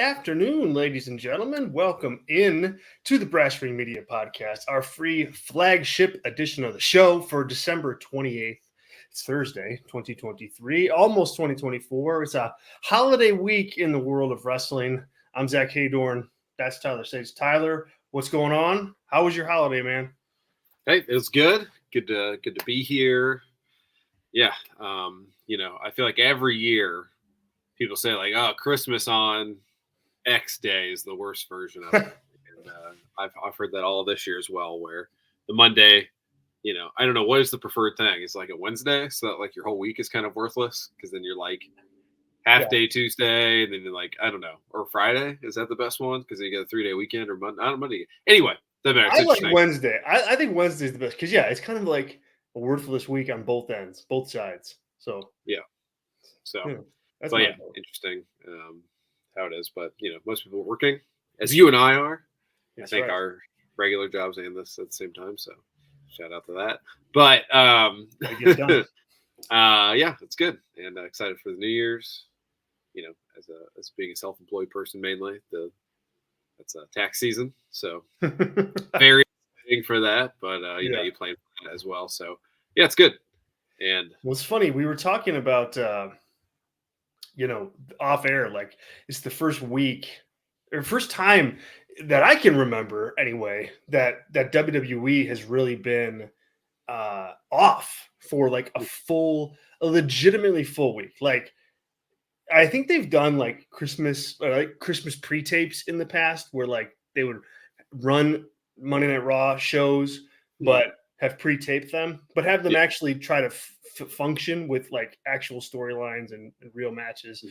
afternoon, ladies and gentlemen. Welcome in to the Brass Ring Media Podcast, our free flagship edition of the show for December 28th. It's Thursday, 2023, almost 2024. It's a holiday week in the world of wrestling. I'm Zach Haydorn. That's Tyler Sage. Tyler, what's going on? How was your holiday, man? Hey, it was good. Good to be here. Yeah, I feel like every year people say like, "Oh, Christmas on X day is the worst version of it," and I've heard that all this year as well. Where the Monday, I don't know what is the preferred thing. It's like a Wednesday, so that like your whole week is kind of worthless because then you're like half day Tuesday, and then you're like I don't know, or Friday is that the best one because you get a 3-day weekend or Monday. Anyway, that matters. I like Wednesday. I think Wednesday is the best because it's kind of like a worthless week on both ends, both sides. So that's interesting how it is. But most people are working, as you and I are. That's I think right. our regular jobs and this at the same time. So shout out to that. But it's good and excited for the New Year's. As being a self-employed person mainly, that's tax season, so very exciting for that. But you plan for that as well, so it's good. And it's funny, we were talking about off air, like it's the first time that I can remember anyway that WWE has really been off for like a legitimately full week. Like I think they've done like Christmas pre-tapes in the past where like they would run Monday Night Raw shows, but have pre-taped them, but have them actually try to function with like actual storylines and real matches.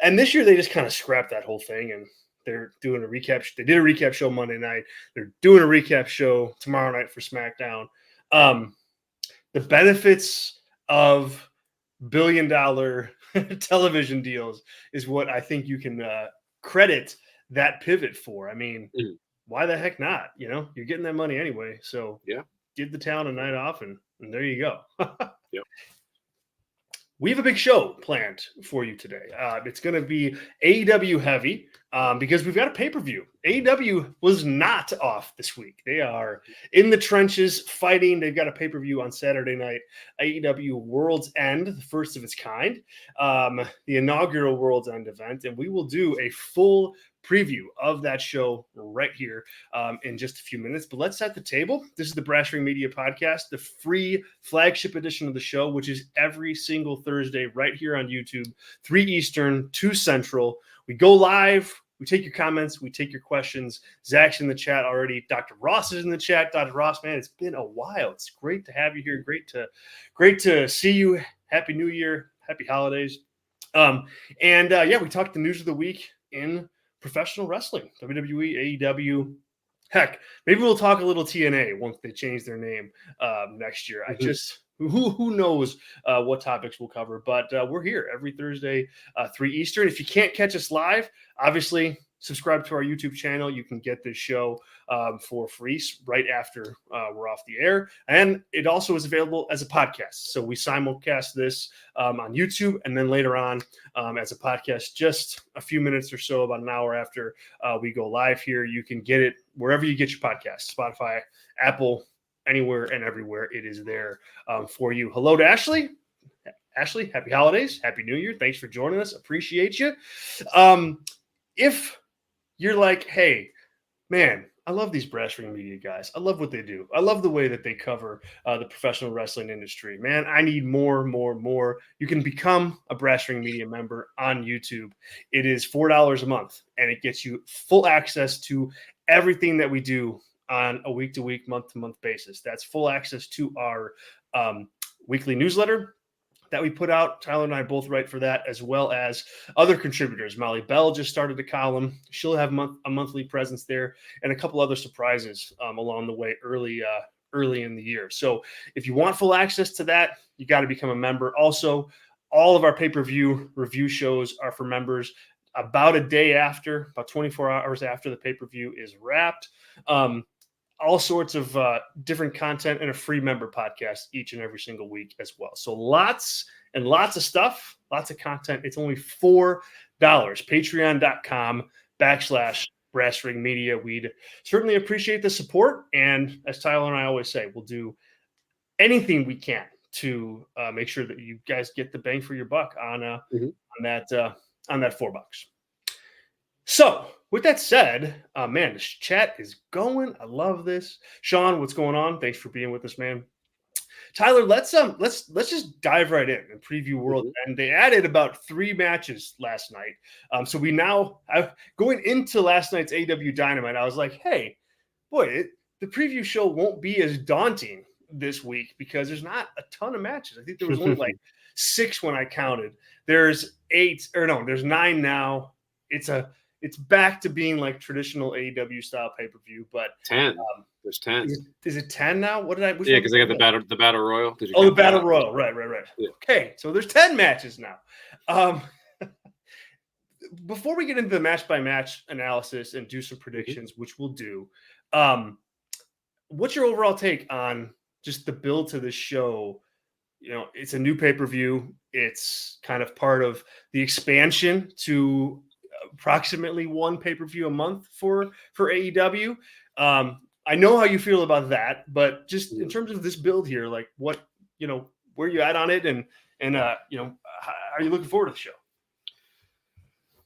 And this year they just kind of scrapped that whole thing and they're doing a recap. They did a recap show Monday night. They're doing a recap show tomorrow night for SmackDown. The benefits of billion-dollar television deals is what I think you can credit that pivot for. I mean, why the heck not? You're getting that money anyway. So give the town a night off and there you go. We have a big show planned for you today. It's going to be AEW heavy because we've got a pay-per-view. AEW was not off this week. They are in the trenches fighting. They've got a pay-per-view on Saturday night, AEW World's End, the first of its kind, the inaugural World's End event. And we will do a full preview of that show right here in just a few minutes. But let's set the table. This is the Brass Ring Media Podcast, the free flagship edition of the show, which is every single Thursday right here on YouTube, 3 Eastern, 2 Central. We go live. We take your comments. We take your questions. Zach's in the chat already. Dr. Ross is in the chat. Dr. Ross, man, it's been a while. It's great to have you here. Great to see you. Happy New Year. Happy holidays. We talked the news of the week in professional wrestling, WWE, AEW. Heck, maybe we'll talk a little TNA once they change their name next year. Who knows what topics we'll cover, but we're here every Thursday, 3 Eastern. If you can't catch us live, obviously subscribe to our YouTube channel. You can get this show for free right after we're off the air. And it also is available as a podcast. So we simulcast this on YouTube and then later on as a podcast, just a few minutes or so, about an hour after we go live here. You can get it wherever you get your podcasts, Spotify, Apple, anywhere and everywhere. It is there for you. Hello to Ashley. Ashley, happy holidays. Happy New Year. Thanks for joining us. Appreciate you. If you're like, hey, man, I love these Brass Ring Media guys. I love what they do. I love the way that they cover the professional wrestling industry. Man, I need more. You can become a Brass Ring Media member on YouTube. It is $4 a month, and it gets you full access to everything that we do on a week-to-week, month-to-month basis. That's full access to our weekly newsletter that we put out. Tyler and I both write for that, as well as other contributors. Molly Bell just started a column. She'll have a monthly presence there, and a couple other surprises along the way early in the year. So if you want full access to that, you got to become a member. Also, all of our pay-per-view review shows are for members. About a day after, about 24 hours after the pay-per-view is wrapped. All sorts of different content and a free member podcast each and every single week as well. So lots and lots of stuff, lots of content. It's only $4. Patreon.com /Brass Ring Media. We'd certainly appreciate the support. And as Tyler and I always say, we'll do anything we can to make sure that you guys get the bang for your buck on that $4. So with that said, man, this chat is going. I love this. Sean, what's going on? Thanks for being with us, man. Tyler, let's just dive right in and preview World. And they added about 3 matches last night. So we now going into last night's AW Dynamite, I was like, hey, boy, the preview show won't be as daunting this week because there's not a ton of matches. I think there was only like 6 when I counted. There's 9 now. It's back to being like traditional AEW style pay-per-view, but 10. There's 10. Is it 10 now? What did I? Yeah, because they got the battle royal. Did you the battle royal. Right. Yeah. Okay, so there's 10 matches now. Before we get into the match by match analysis and do some predictions, which we'll do, what's your overall take on just the build to this show? You know, it's a new pay-per-view. It's kind of part of the expansion to approximately 1 pay-per-view a month for AEW. I know how you feel about that, but just in terms of this build here, like what, where you at on it and how are you looking forward to the show?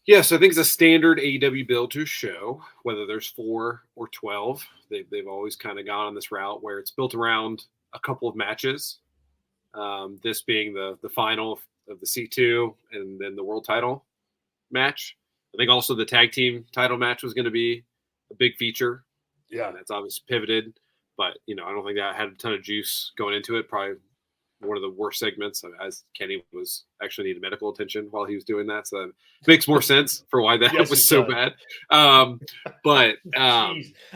Yes, I think it's a standard AEW build to a show, whether there's 4 or 12. They've always kind of gone on this route where it's built around a couple of matches. This being the final of the C2 and then the world title match. I think also the tag team title match was going to be a big feature. Yeah, and that's obviously pivoted, but I don't think that had a ton of juice going into it. Probably one of the worst segments, as Kenny was actually needed medical attention while he was doing that. So that makes more sense for why that was so bad. But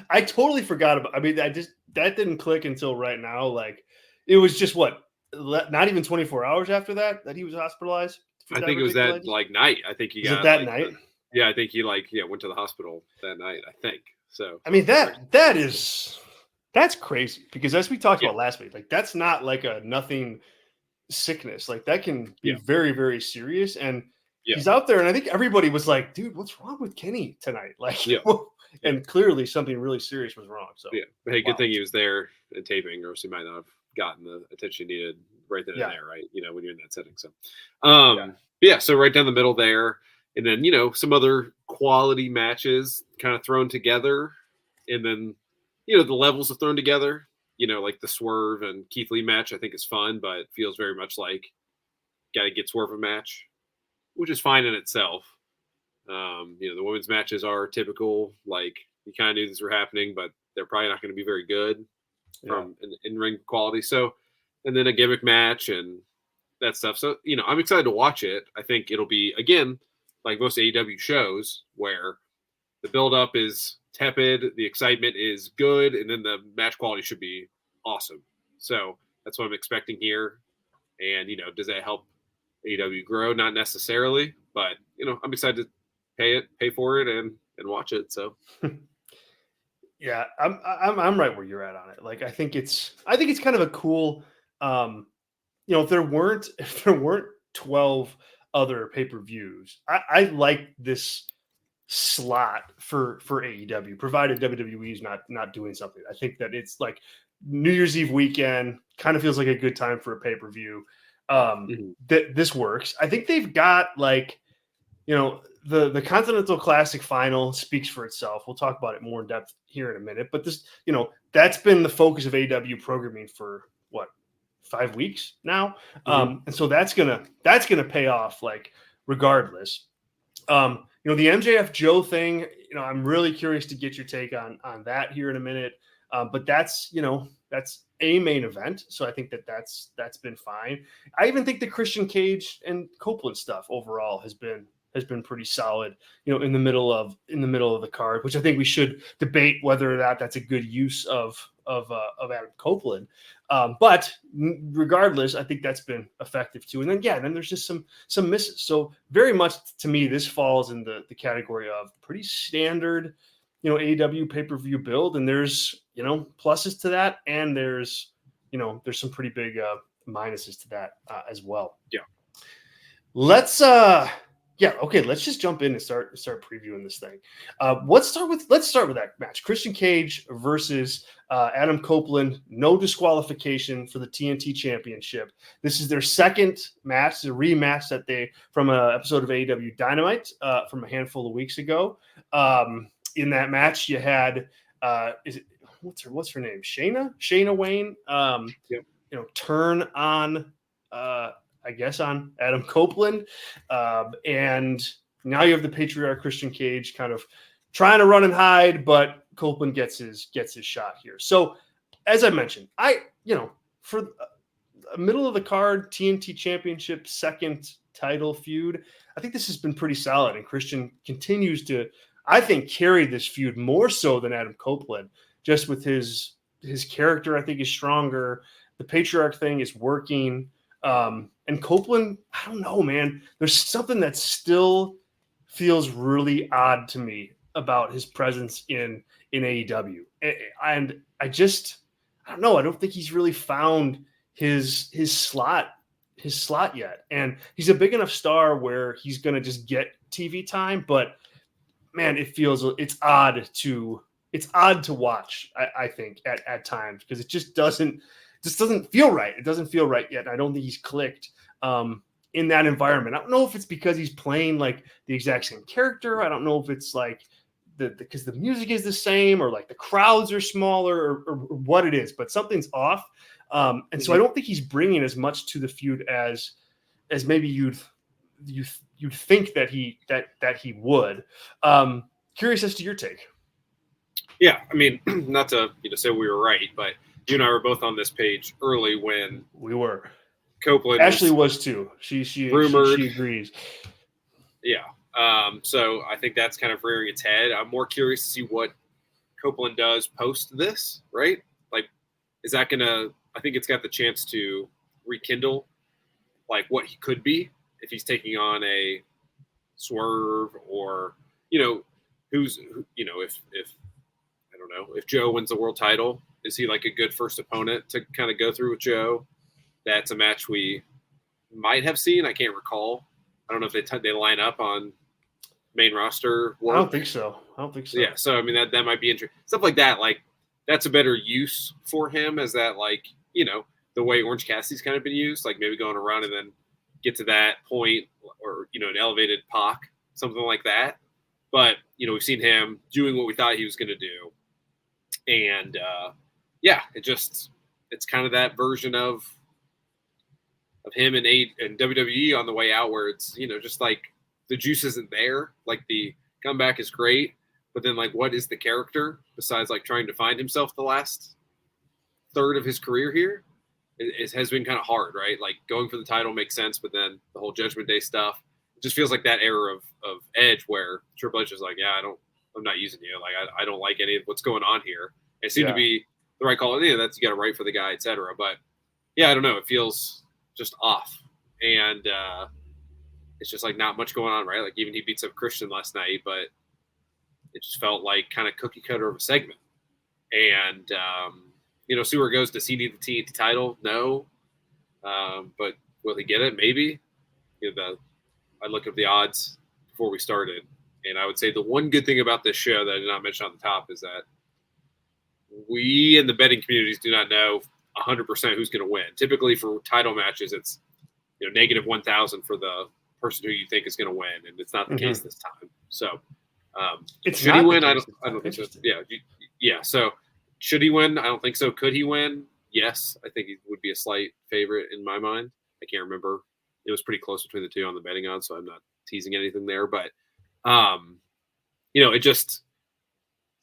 I totally forgot about. I mean, that didn't click until right now. Like it was just not even 24 hours after that he was hospitalized. I think it was that night. I think he got that night. I think he went to the hospital that night. I think. So I mean that's crazy because as we talked about last week, like that's not like a nothing sickness. Like that can be very, very serious. And he's out there, and I think everybody was like, "Dude, what's wrong with Kenny tonight?" Like, and clearly something really serious was wrong. So but hey, good thing he was there and taping, or else he might not have gotten the attention he needed right then and there, right? When you're in that setting. So, so right down the middle there. And then, some other quality matches kind of thrown together. And then, the levels are thrown together, like the Swerve and Keith Lee match, I think is fun, but it feels very much like got to get Swerve a match, which is fine in itself. The women's matches are typical, like you kind of knew these were happening, but they're probably not going to be very good from in-ring quality. So, and then a gimmick match and that stuff. So, I'm excited to watch it. I think it'll be, again, like most AEW shows where the build-up is tepid, the excitement is good, and then the match quality should be awesome. So that's what I'm expecting here. And, does that help AEW grow? Not necessarily, but, I'm excited to pay for it and watch it. So yeah, I'm right where you're at on it. Like, I think it's kind of a cool, if there weren't 12 other pay-per-views, I like this slot for AEW, provided WWE is not doing something. I think that it's like New Year's Eve weekend kind of feels like a good time for a pay-per-view. That this works. I think they've got the Continental Classic final speaks for itself. We'll talk about it more in depth here in a minute, but this, that's been the focus of AEW programming for 5 weeks now. And so that's gonna pay off, like, regardless. The MJF Joe thing, I'm really curious to get your take on that here in a minute. But that's a main event. So I think that's been fine. I even think the Christian Cage and Copeland stuff overall has been pretty solid, in the middle of the card, which I think we should debate whether that's a good use of Adam Copeland. But regardless, I think that's been effective too. And then there's just some misses. So very much to me, this falls in the category of pretty standard, AEW pay-per-view build. And there's, pluses to that. And there's some pretty big minuses to that as well. Yeah. Let's Yeah, okay, let's just jump in and start previewing this thing. Let's start with that match. Christian Cage versus Adam Copeland. No disqualification for the TNT Championship. This is their second match, a rematch that they from an episode of AEW Dynamite from a handful of weeks ago. In that match, you had what's her name? Shayna Wayne. Yep. Turn on. I guess on Adam Copeland, and now you have the patriarch Christian Cage kind of trying to run and hide, but Copeland gets his shot here. So, as I mentioned, for a middle of the card TNT Championship second title feud, I think this has been pretty solid, and Christian continues to, I think, carry this feud more so than Adam Copeland, just with his character. I think is stronger. The patriarch thing is working. And Copeland, I don't know, man. There's something that still feels really odd to me about his presence in AEW, and I don't know. I don't think he's really found his slot yet, and he's a big enough star where he's gonna just get TV time. But man, it's odd to watch. I think at times because it just doesn't feel right. It doesn't feel right yet. I don't think he's clicked in that environment. I don't know if it's because he's playing like the exact same character. I don't know if it's like because the music is the same or like the crowds are smaller or what it is, but something's off. And so I don't think he's bringing as much to the feud as maybe you'd think that he would. Curious as to your take. Yeah, I mean, not to say we were right, but you and I were both on this page early when we were. Copeland Ashley was too. She rumored. She agrees. Yeah. So I think that's kind of rearing its head. I'm more curious to see what Copeland does post this, right? Like, is that gonna? I think it's got the chance to rekindle like what he could be if he's taking on a Swerve or if I don't know if Joe wins the world title. Is he like a good first opponent to kind of go through with Joe? That's a match we might have seen. I can't recall. I don't know if they line up on main roster work. I don't think so. Yeah, so I mean that might be interesting. Stuff like that, like that's a better use for him as that the way Orange Cassidy's kind of been used, like maybe going around and then get to that point or an elevated Pac, something like that. But we've seen him doing what we thought he was going to do, and it's kind of that version of him and WWE on the way out, where it's just like the juice isn't there. Like the comeback is great, but then like what is the character besides like trying to find himself the last third of his career here? It has been kind of hard, right? Like going for the title makes sense, but then the whole Judgment Day stuff, it just feels like that era of Edge where Triple H is like, yeah, I'm not using you. Like I don't like any of what's going on here. It seemed to be the right call. That's you got to write for the guy, etc. But yeah, I don't know. It feels just off, and it's just like not much going on, right? Like even he beats up Christian last night, but it just felt like kind of cookie cutter of a segment. And see where it goes. Does he need the TNT title? No, but will he get it? Maybe. I looked up the odds before we started, and I would say the one good thing about this show that I did not mention on the top is that we in the betting communities do not know 100% who's going to win. Typically for title matches, it's negative 1,000 for the person who you think is going to win, and it's not the case this time. So should he win? I don't think so. Yeah. So should he win? I don't think so. Could he win? Yes, I think he would be a slight favorite in my mind. I can't remember. It was pretty close between the two on the betting odds, so I'm not teasing anything there. But it just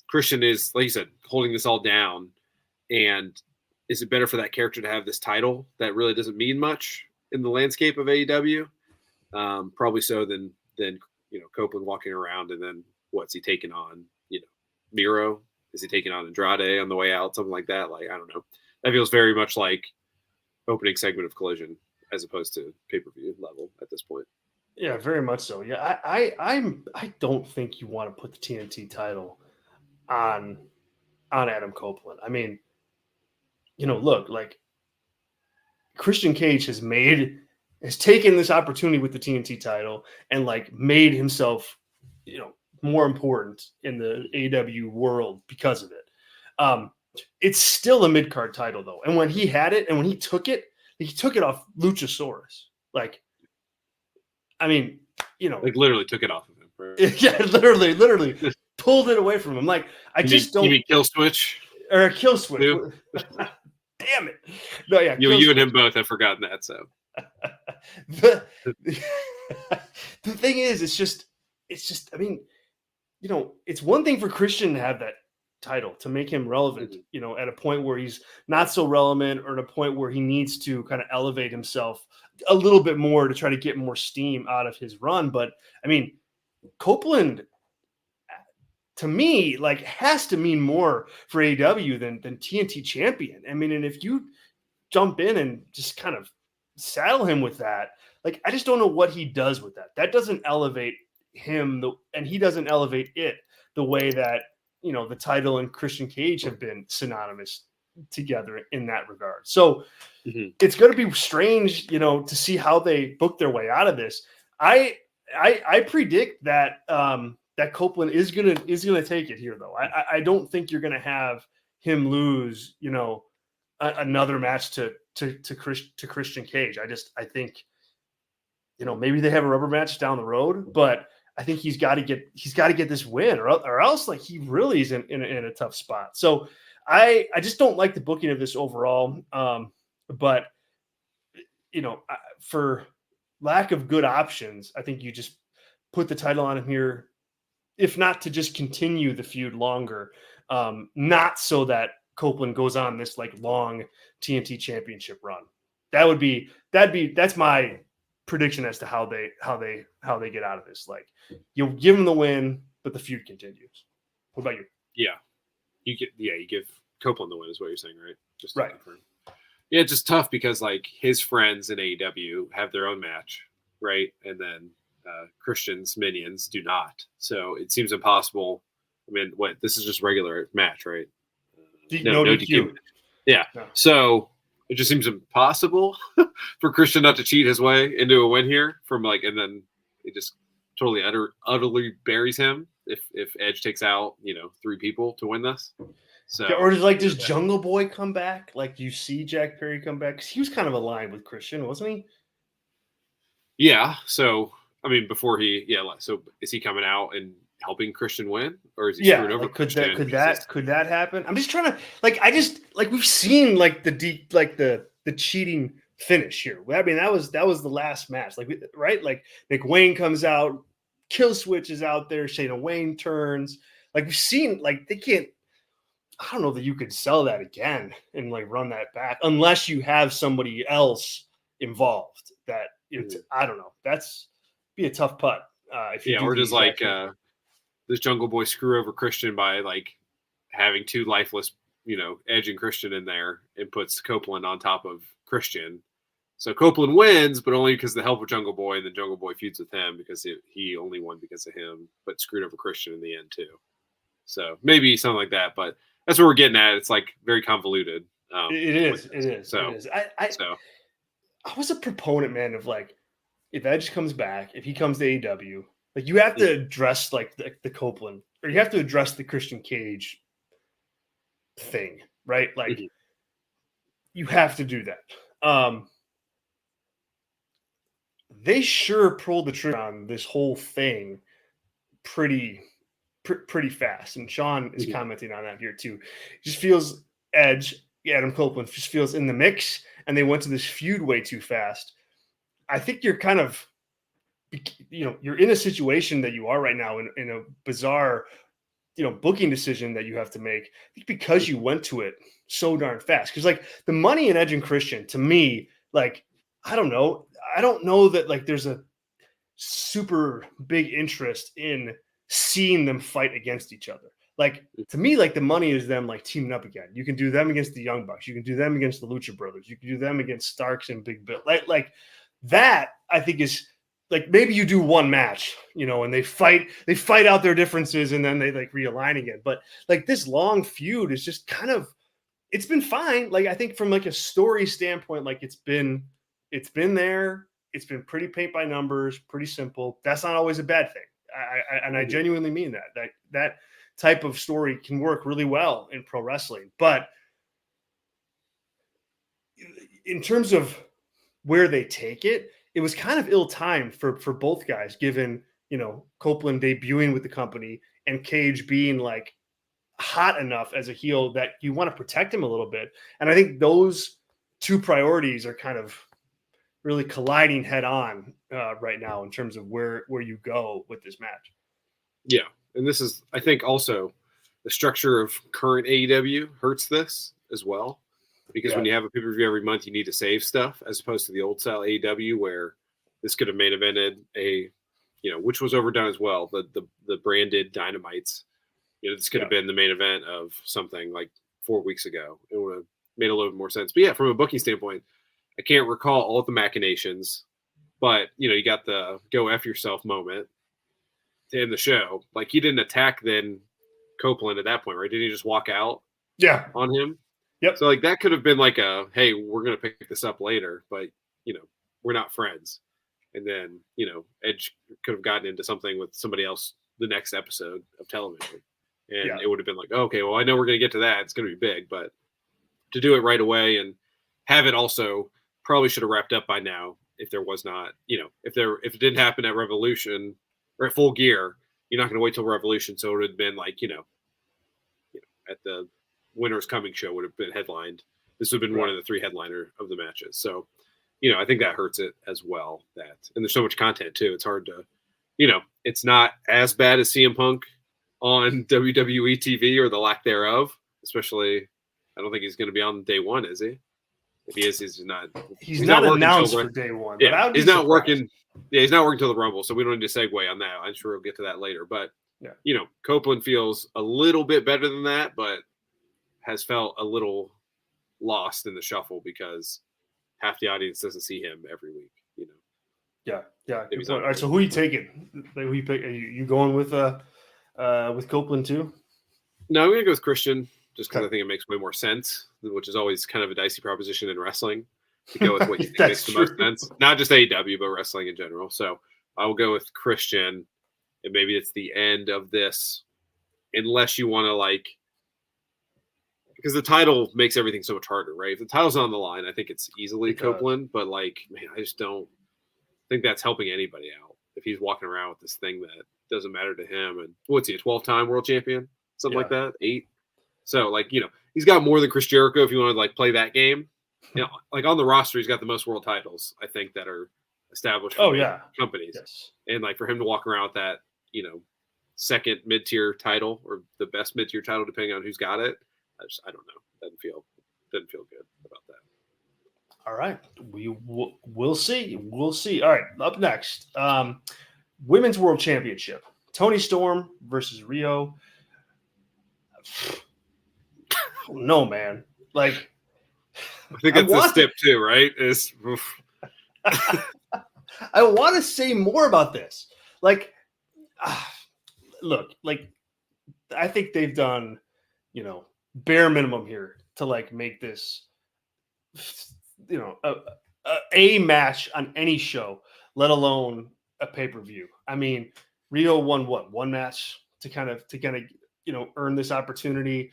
Christian is, like you said, holding this all down. And is it better for that character to have this title that really doesn't mean much in the landscape of AEW? Probably so than Copeland walking around and then what's he taking on? Miro? Is he taking on Andrade on the way out? Something like that. Like, I don't know. That feels very much like opening segment of Collision as opposed to pay-per-view level at this point. Yeah, very much so. Yeah, I don't think you want to put the TNT title on Adam Copeland. I mean, look, like Christian Cage has made has taken this opportunity with the TNT title and like made himself, more important in the AEW world because of it. It's still a mid-card title though. And when he had it and when he took it off Luchasaurus. Like, I mean, like literally took it off of him. Right? yeah, literally pulled it away from him. Like, You mean Kill Switch? Or a Kill Switch. Damn it. No, yeah. You and him both have forgotten that. So the thing is, it's just, I mean, it's one thing for Christian to have that title to make him relevant, at a point where he's not so relevant or at a point where he needs to kind of elevate himself a little bit more to try to get more steam out of his run. But I mean, Copeland, to me, like, has to mean more for AEW than TNT champion. I mean, and if you jump in and just kind of saddle him with that, like, I just don't know what he does with that. That doesn't elevate him, and he doesn't elevate it the way that, the title and Christian Cage have been synonymous together in that regard. So it's going to be strange, to see how they book their way out of this. I predict that that Copeland is gonna take it here, though. I don't think you're gonna have him lose, another match to Christian Cage. I think, maybe they have a rubber match down the road, but I think he's got to get this win, or else, like, he really is in a tough spot. So I just don't like the booking of this overall. But for lack of good options, I think you just put the title on him here, if not to just continue the feud longer, not so that Copeland goes on this like long TNT championship run. That's my prediction as to how they get out of this. Like, you give him the win, but the feud continues. What about you? Yeah, you give Copeland the win is what you're saying, right? Just right. Confirm. Yeah, it's just tough because like his friends in AEW have their own match, right? And then Christian's minions do not. So it seems impossible. I mean, this is just regular match, right? No DQ. Yeah. No. So it just seems impossible for Christian not to cheat his way into a win here and then it just totally utterly buries him if Edge takes out, 3 people to win this. So, or does Jungle Boy come back? Like, you see Jack Perry come back? Because he was kind of aligned with Christian, wasn't he? Yeah. So, I mean, so is he coming out and helping Christian win, or is he screwing over Christian? Could that happen? I'm just trying to, like, we've seen like the cheating finish here. I mean, that was the last match, like, right? Like, McWayne comes out, Kill Switch is out there, Shayna Wayne turns. Like, we've seen, like, they can't. I don't know that you could sell that again and like run that back unless you have somebody else involved. That I don't know. That's be a tough putt. Or does like this Jungle Boy screw over Christian by like having 2 lifeless, Edge and Christian in there, and puts Copeland on top of Christian. So Copeland wins, but only because of the help of Jungle Boy, and then Jungle Boy feuds with him because he only won because of him, but screwed over Christian in the end too. So maybe something like that, but that's what we're getting at. It's like very convoluted. It is. I was a proponent, man, of like, if Edge comes back, if he comes to AEW, like, you have to address like the Copeland, or you have to address the Christian Cage thing, right? Like, you have to do that. They sure pulled the trigger on this whole thing pretty fast, and Sean is commenting on that here too. It just feels Adam Copeland just feels in the mix, and they went to this feud way too fast. I think you're kind of, you're in a situation that you are right now in a bizarre, booking decision that you have to make. I think because you went to it so darn fast, because like the money in Edge and Christian, to me, like, I don't know that like there's a super big interest in seeing them fight against each other. Like, to me, like, the money is them like teaming up again. You can do them against the Young Bucks. You can do them against the Lucha Brothers. You can do them against Starks and Big Bill. Like that, I think, is like, maybe you do one match, and they fight out their differences, and then they like realign again. But like, this long feud is just kind of, it's been fine. Like, I think from like a story standpoint, like, it's been there. It's been pretty paint by numbers, pretty simple. That's not always a bad thing. I genuinely mean that. That type of story can work really well in pro wrestling. But in terms of where they take it, it was kind of ill-timed for both guys, given, Copeland debuting with the company and Cage being like hot enough as a heel that you want to protect him a little bit. And I think those two priorities are kind of really colliding head on right now in terms of where you go with this match. Yeah. And this is, I think, also the structure of current AEW hurts this as well. Because when you have a pay-per-view every month, you need to save stuff, as opposed to the old style AEW where this could have main evented which was overdone as well. The branded Dynamites. This could have been the main event of something like 4 weeks ago. It would have made a little bit more sense. But yeah, from a booking standpoint, I can't recall all of the machinations, but you got the go F yourself moment to end the show. Like, he didn't attack then Copeland at that point, right? Didn't he just walk out on him? Yep. So like that could have been like hey, we're going to pick this up later, but we're not friends. And then, Edge could have gotten into something with somebody else the next episode of television. And it would have been like, okay, well, I know we're going to get to that. It's going to be big, but to do it right away and have it also probably should have wrapped up by now if there was not, if it didn't happen at Revolution or at Full Gear, you're not going to wait till Revolution. So it would have been like, at the Winter's Coming show would have been headlined. This would have been one of the 3 headliner of the matches. So, I think that hurts it as well. And there's so much content too. It's hard to, it's not as bad as CM Punk on WWE TV or the lack thereof, especially. I don't think he's going to be on day one, is he? If he is, he's not. He's not announced for day one. Yeah, he's not working. Yeah, he's not working till the Rumble, so we don't need to segue on that. I'm sure we'll get to that later. But Copeland feels a little bit better than that, but has felt a little lost in the shuffle because half the audience doesn't see him every week. Yeah. All right, so who are you taking? Who you pick? Are you going with Copeland too? No, I'm gonna go with Christian. Just because I think it makes way more sense, which is always kind of a dicey proposition in wrestling, to go with what you think makes the most sense. Not just AEW, but wrestling in general. So I will go with Christian, and maybe it's the end of this, unless you want to because the title makes everything so much harder, right? If the title's on the line, I think it's easily Copeland, but I just don't think that's helping anybody out. If he's walking around with this thing that doesn't matter to him, and what's he, a 12-time world champion? Something like that? 8? So, he's got more than Chris Jericho if you want to, play that game. On the roster, he's got the most world titles, I think, that are established for companies. Yes. And, for him to walk around with that, second mid-tier title or the best mid-tier title, depending on who's got it, I don't know. Doesn't feel good about that. All right. We'll see. We'll see. All right. Up next, Women's World Championship. Toni Storm versus Rio. No, man. I think that's a step 2, right? I want to say more about this. Look, I think they've done, bare minimum here to make this, a match on any show, let alone a pay-per-view. I mean, Rio won one match to kind of earn this opportunity.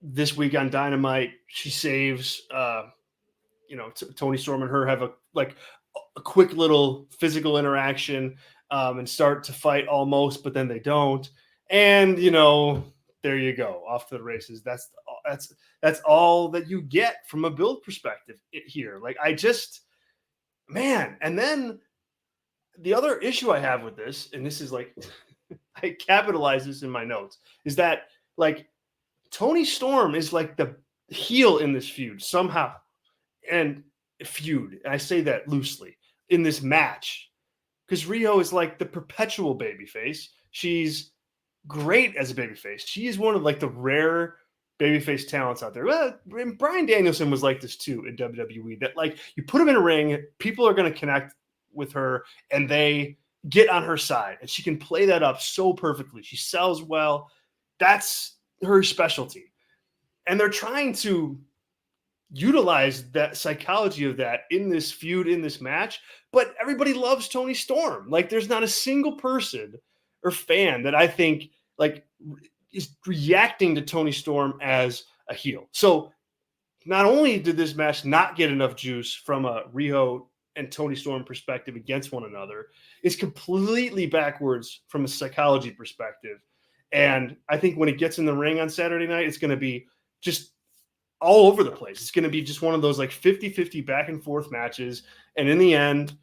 This week on Dynamite, she saves, Toni Storm and her have a quick little physical interaction and start to fight almost, but then they don't. And, there you go, off to the races. That's all that you get from a build perspective here. And then the other issue I have with this, and this is I capitalize this in my notes, is that Toni Storm is the heel in this feud somehow. And I say that loosely, in this match. Because Rio is the perpetual babyface. She's great as a babyface. She is one of the rare babyface talents out there. Well, Bryan Danielson was like this too in WWE. That you put him in a ring, people are going to connect with her, and they get on her side, and she can play that up so perfectly. She sells well. That's her specialty. And they're trying to utilized that psychology of that in this feud, in this match. But everybody loves Toni Storm. Like, there's not a single person or fan that I think like is reacting to Toni Storm as a heel. So not only did this match not get enough juice from a Riho and Toni Storm perspective against one another, it's completely backwards from a psychology perspective. And I think when it gets in the ring on Saturday night, it's going to be just all over the place. It's going to be just one of those like 50-50 back and forth matches. And in the end,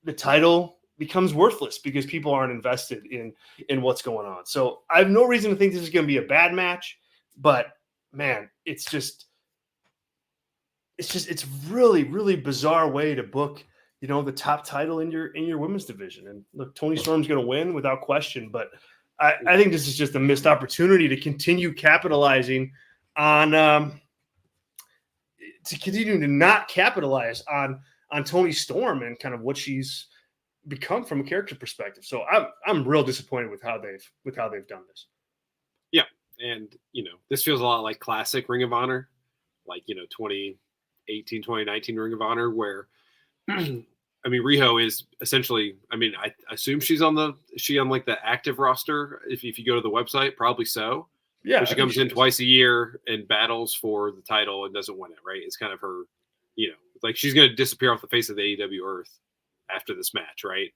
the title becomes worthless because people aren't invested in what's going on. So I have no reason to think this is going to be a bad match, but man, it's really, really bizarre way to book, the top title in your women's division. And look, Toni Storm's going to win without question, but I think this is just a missed opportunity to continue capitalizing on, to continue to not capitalize on Toni Storm and kind of what she's become from a character perspective. So I'm real disappointed with how they've done this. Yeah, and this feels a lot like classic Ring of Honor, like 2018, 2019 Ring of Honor, where I mean, Riho is essentially, I mean, I assume she's on like the active roster. If you go to the website, probably so. Yeah. But she comes in twice a year and battles for the title and doesn't win it, right? It's kind of her, like she's going to disappear off the face of the AEW earth after this match, right?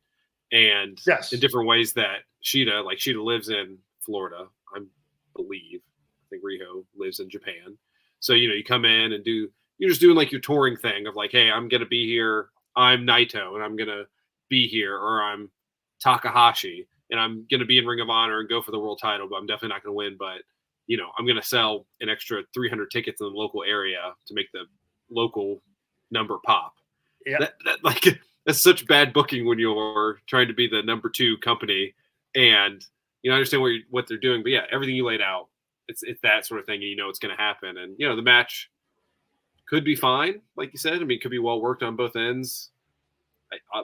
And yes, in different ways that Sheeta lives in Florida, I believe. I think Riho lives in Japan. So, you come in and you're just doing like your touring thing of like, hey, I'm going to be here. I'm Naito and I'm going to be here, or I'm Takahashi and I'm going to be in Ring of Honor and go for the world title, but I'm definitely not going to win. But, I'm going to sell an extra 300 tickets in the local area to make the local number pop. Yeah. That's such bad booking when you're trying to be the number 2 company, and I understand what they're doing, but yeah, everything you laid out, it's that sort of thing, and it's going to happen. And the match could be fine, like you said. I mean, it could be well worked on both ends,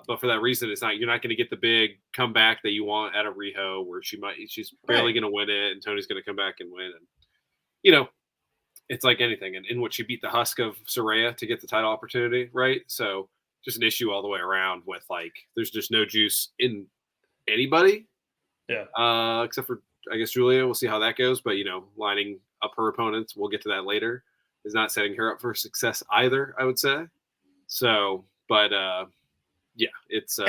but for that reason, you're not going to get the big comeback that you want out of Riho, where she's barely going to win it, and Tony's going to come back and win. And it's like anything, and in which she beat the husk of Saraya to get the title opportunity, right? So just an issue all the way around with like there's just no juice in anybody, except for I guess Julia. We'll see how that goes, but lining up her opponents, we'll get to that later, is not setting her up for success either, I would say. So, but yeah, it's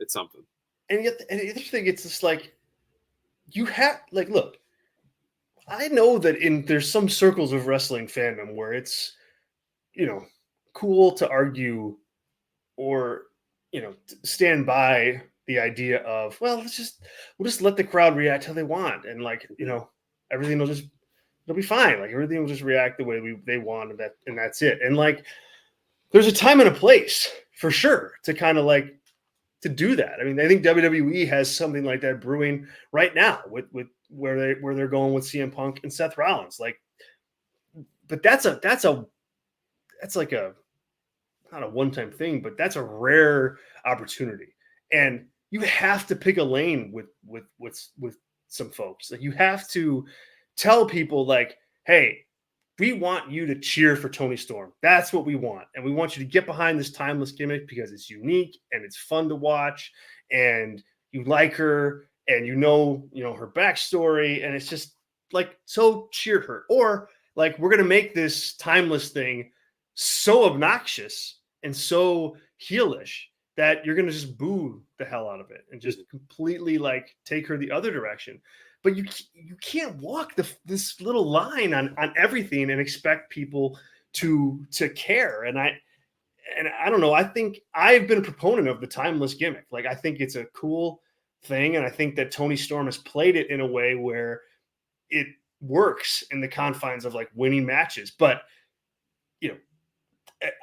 something. And yet, and the other thing, it's just like you have like look. I know that there's some circles of wrestling fandom where it's, cool to argue or, stand by the idea of, well, we'll just let the crowd react how they want. And like, everything it'll be fine. Like everything will just react the way they want, and that's it. And like, there's a time and a place for sure to kind of like, to do that. I mean, I think WWE has something like that brewing right now with where they're going with CM Punk and Seth Rollins. Like, but that's like a not a one-time thing, but that's a rare opportunity. And you have to pick a lane with some folks. Like you have to tell people like, hey, we want you to cheer for Toni Storm. That's what we want. And we want you to get behind this timeless gimmick because it's unique and it's fun to watch and you like her and her backstory. And it's just like, so cheer her. Or like, we're going to make this timeless thing so obnoxious and so heelish that you're going to just boo the hell out of it and just completely like take her the other direction. But you can't walk this little line on everything and expect people to care. And I don't know. I think I've been a proponent of the timeless gimmick. Like I think it's a cool thing, and I think that Toni Storm has played it in a way where it works in the confines of like winning matches. But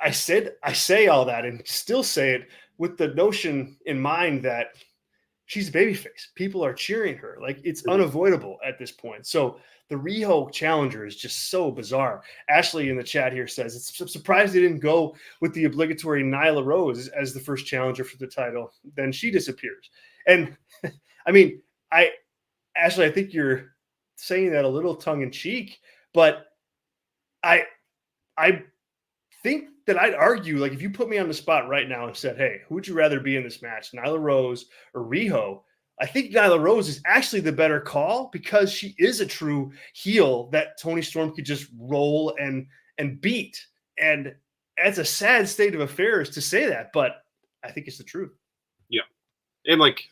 I say all that and still say it with the notion in mind that she's a babyface. People are cheering her. Like it's unavoidable at this point. So the Riho challenger is just so bizarre. Ashley in the chat here says, it's surprised they didn't go with the obligatory Nyla Rose as the first challenger for the title. Then she disappears. And I mean, Ashley, I think you're saying that a little tongue in cheek, but I think that I'd argue, like, if you put me on the spot right now and said, hey, who would you rather be in this match, Nyla Rose or Riho? I think Nyla Rose is actually the better call because she is a true heel that Toni Storm could just roll and beat. And it's a sad state of affairs to say that, but I think it's the truth. Yeah. And like,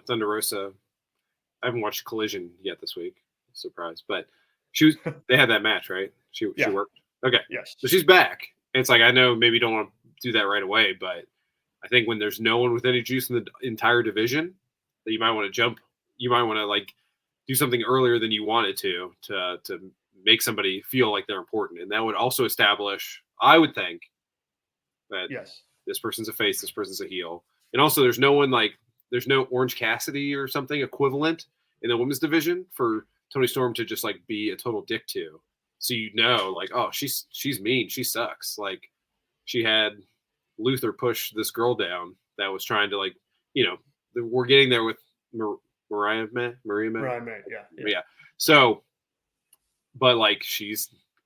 Thunder Rosa, I haven't watched Collision yet this week. Surprise. But they had that match, right? She worked. Okay. Yes. So she's back. And it's like, I know maybe you don't want to do that right away, but I think when there's no one with any juice in the entire division, that you might want to jump. You might want to like do something earlier than you wanted to make somebody feel like they're important. And that would also establish, I would think, that this person's a face, this person's a heel. And also there's no Orange Cassidy or something equivalent in the women's division for Toni Storm to just like be a total dick to. So like, oh, she's mean, she sucks. Like she had Luther push this girl down that was trying to like, we're getting there with Maria May. Yeah. So, but like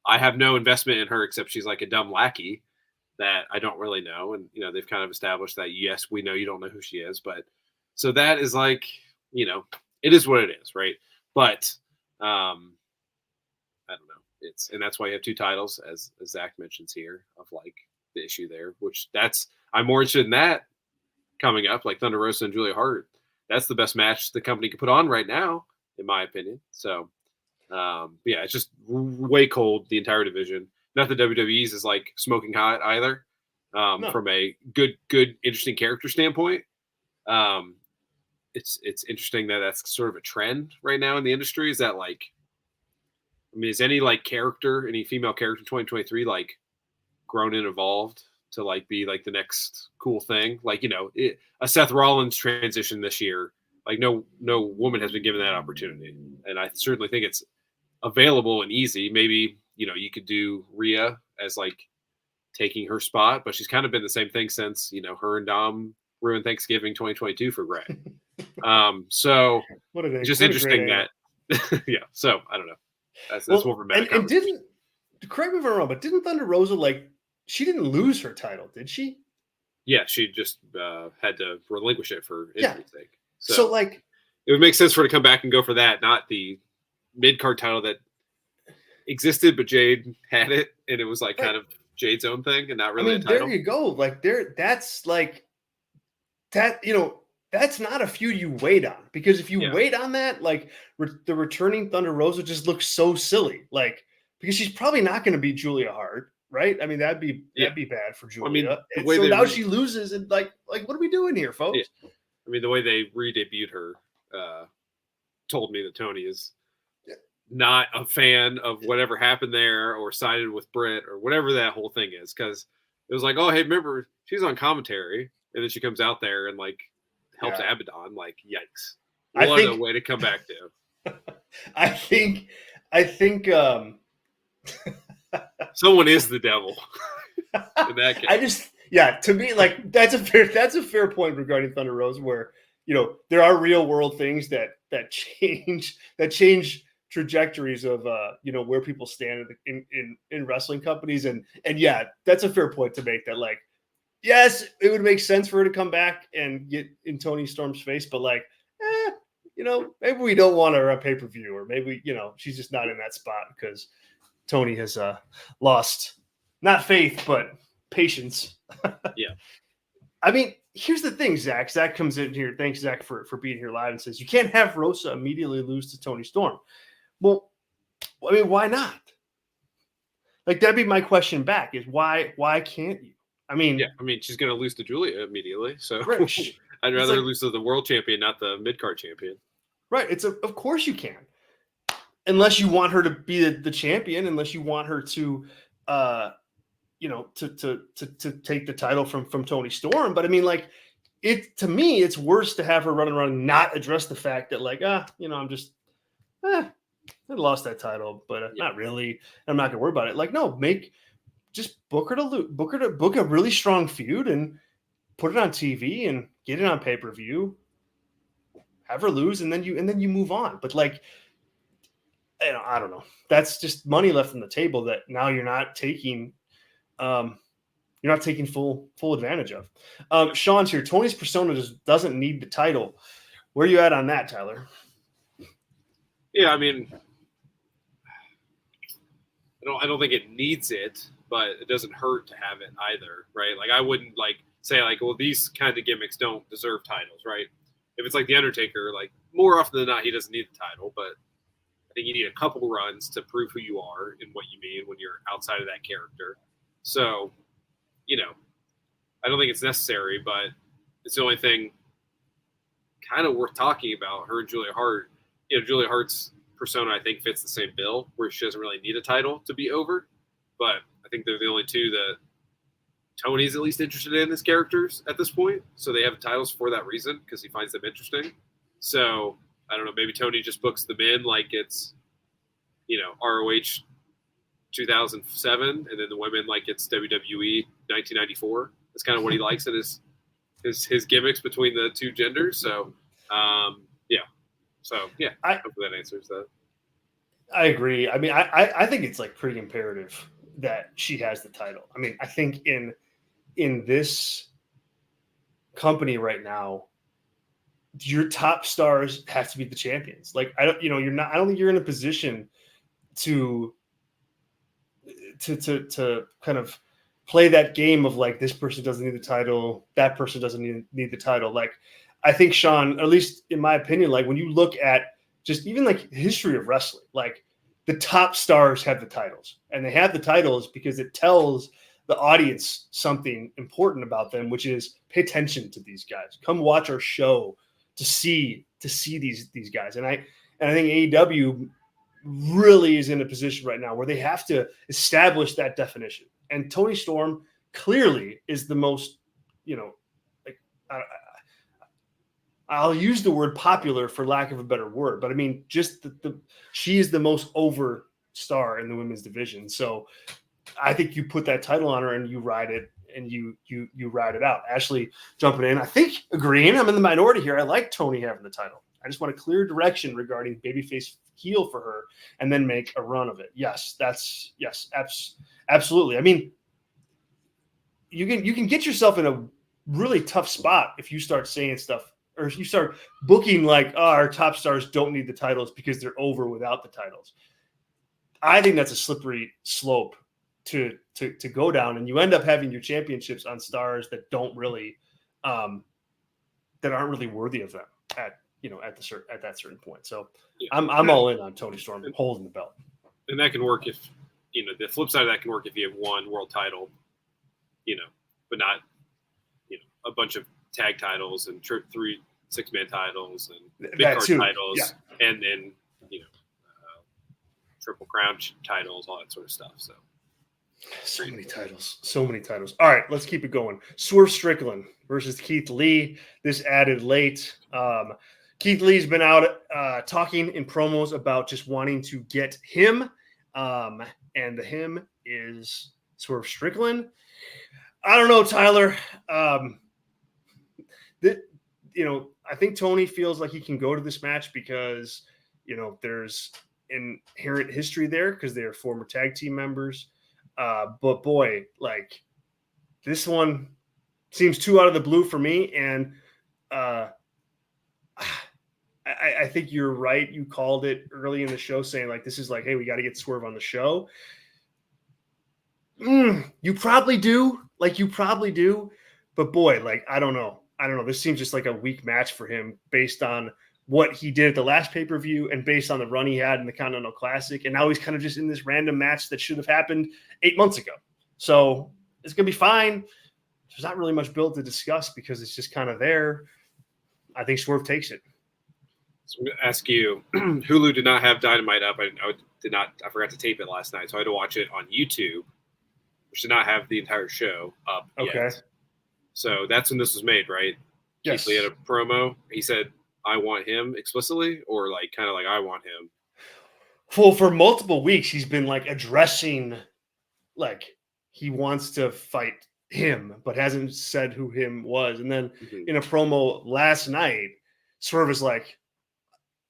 I have no investment in her except she's like a dumb lackey that I don't really know. And, they've kind of established that, yes, we know you don't know who she is, but so that is like, it is what it is. Right. But, I don't know. And that's why you have two titles, as Zach mentions here, of like the issue there, I'm more interested in that coming up, like Thunder Rosa and Julia Hart. That's the best match the company could put on right now, in my opinion. So, yeah, it's just way cold, the entire division. Not that WWE's is like smoking hot either, no. From a good, interesting character standpoint. It's interesting that that's sort of a trend right now in the industry. Is that like, is any like character, any female character in 2023 like grown and evolved to like be like the next cool thing? Like, a Seth Rollins transition this year, like no woman has been given that opportunity. And I certainly think it's available and easy. Maybe, you could do Rhea as like taking her spot, but she's kind of been the same thing since, her and Dom ruined Thanksgiving 2022 for Greg. So it's just interesting that, yeah. So I don't know. That's more for Matt. And didn't, correct me if I'm wrong, but didn't Thunder Rosa she didn't lose her title, did she? Yeah, she just had to relinquish it for injury's sake. So like, it would make sense for her to come back and go for that, not the mid-card title that existed, but Jade had it, and it was like kind of Jade's own thing and not really a title. There you go. Like that's like that, that's not a feud you wait on, because if you wait on that, like the returning Thunder Rosa just looks so silly. Like, because she's probably not going to beat Julia Hart, right? I mean, that'd be bad for Julia. So now she loses, and like what are we doing here, folks? Yeah. I mean, the way they re-debuted her told me that Tony is not a fan of whatever happened there or sided with Britt or whatever that whole thing is, because it was like, oh, hey, remember she's on commentary, and then she comes out there and like helps Abaddon. Like, yikes! What a way to come back to. I think someone is the devil in that case. To me, like that's a fair point regarding Thunder Rosa, where there are real world things that change trajectories of where people stand in wrestling companies, and yeah, that's a fair point to make, that like, yes, it would make sense for her to come back and get in Toni Storm's face, but like, maybe we don't want her on pay-per-view, or maybe she's just not in that spot because Toni has lost not faith but patience. Yeah. I mean, here's the thing, Zach. Zach comes in here. Thanks, Zach, for being here live, and says you can't have Rosa immediately lose to Toni Storm. Well, I mean, why not? Like, that'd be my question back: is why can't you? I mean, she's going to lose to Julia immediately. So right. I'd rather lose to the world champion, not the mid-card champion. Right. Of course you can, unless you want her to be the champion, unless you want her to, to take the title from Toni Storm. But I mean, like, to me, it's worse to have her running around and not address the fact that, like, I'm just, I lost that title, but not really. I'm not gonna worry about it. Like, no, just book a really strong feud and put it on TV and get it on pay-per-view. Have her lose, and then you move on. But like, I don't know. That's just money left on the table that now you're not taking you're not taking full advantage of. Sean's here. Tony's persona just doesn't need the title. Where are you at on that, Tyler? Yeah, I mean, I don't think it needs it, but it doesn't hurt to have it either, right? Like I wouldn't like say like, well, these kind of gimmicks don't deserve titles, right? If it's like the Undertaker, like more often than not, he doesn't need the title, but I think you need a couple runs to prove who you are and what you mean when you're outside of that character. So, you know, I don't think it's necessary, but it's the only thing kind of worth talking about. Her and Julia Hart, Julia Hart's persona, I think, fits the same bill where she doesn't really need a title to be over. But I think they're the only two that Tony's at least interested in as characters at this point. So they have titles for that reason because he finds them interesting. So I don't know, maybe Tony just books them in like it's, ROH 2007, and then the women like it's WWE 1994. That's kind of what he likes in his gimmicks between the two genders. So, yeah. So, yeah, hopefully that answers that. I agree. I mean, I think it's like pretty imperative that she has the title. I mean, I think in this company right now, your top stars have to be the champions. Like I don't think you're in a position to kind of play that game of like this person doesn't need the title, that person doesn't need the title. Like I think Sean, at least in my opinion, like when you look at just even like the history of wrestling, like the top stars have the titles, and they have the titles because it tells the audience something important about them, which is pay attention to these guys. Come watch our show to see these guys. And I think AEW really is in a position right now where they have to establish that definition. And Tony Storm clearly is the most, I'll use the word popular for lack of a better word, but I mean, just she is the most over star in the women's division. So I think you put that title on her and you ride it and you ride it out. Ashley jumping in, I think agreeing. I'm in the minority here. I like Tony having the title. I just want a clear direction regarding babyface heel for her and then make a run of it. Yes, absolutely. I mean, you can get yourself in a really tough spot if you start saying stuff or if you start booking like, oh, our top stars don't need the titles because they're over without the titles. I think that's a slippery slope to go down, and you end up having your championships on stars that don't really that aren't really worthy of them at that certain point. So yeah. I'm all in on Tony Storm holding the belt. And that can work if the flip side of that can work if you have one world title, but not a bunch of tag titles and 3 6-man titles and big card titles, yeah. And then Triple Crown titles, all that sort of stuff. So many titles. All right, let's keep it going. Swerve Strickland versus Keith Lee. This added late. Keith Lee's been out talking in promos about just wanting to get him, and the him is Swerve Strickland. I don't know, Tyler. I think Tony feels like he can go to this match because there's inherent history there because they are former tag team members. But boy, like this one seems too out of the blue for me. And I think you're right. You called it early in the show saying like, this is like, hey, we got to get Swerve on the show. You probably do. But boy, like, I don't know. This seems just like a weak match for him based on what he did at the last pay-per-view and based on the run he had in the Continental Classic. And now he's kind of just in this random match that should have happened 8 months ago. So it's going to be fine. There's not really much build to discuss because it's just kind of there. I think Swerve takes it. So I'm going to ask you, Hulu did not have Dynamite up. I forgot to tape it last night. So I had to watch it on YouTube, which did not have the entire show up yet. So that's when this was made, right? Yes. Keith Lee had a promo. He said, I want him explicitly, or like kind of like I want him? Well, for multiple weeks, he's been like addressing like he wants to fight him, but hasn't said who him was. And then in a promo last night, Swerve is like,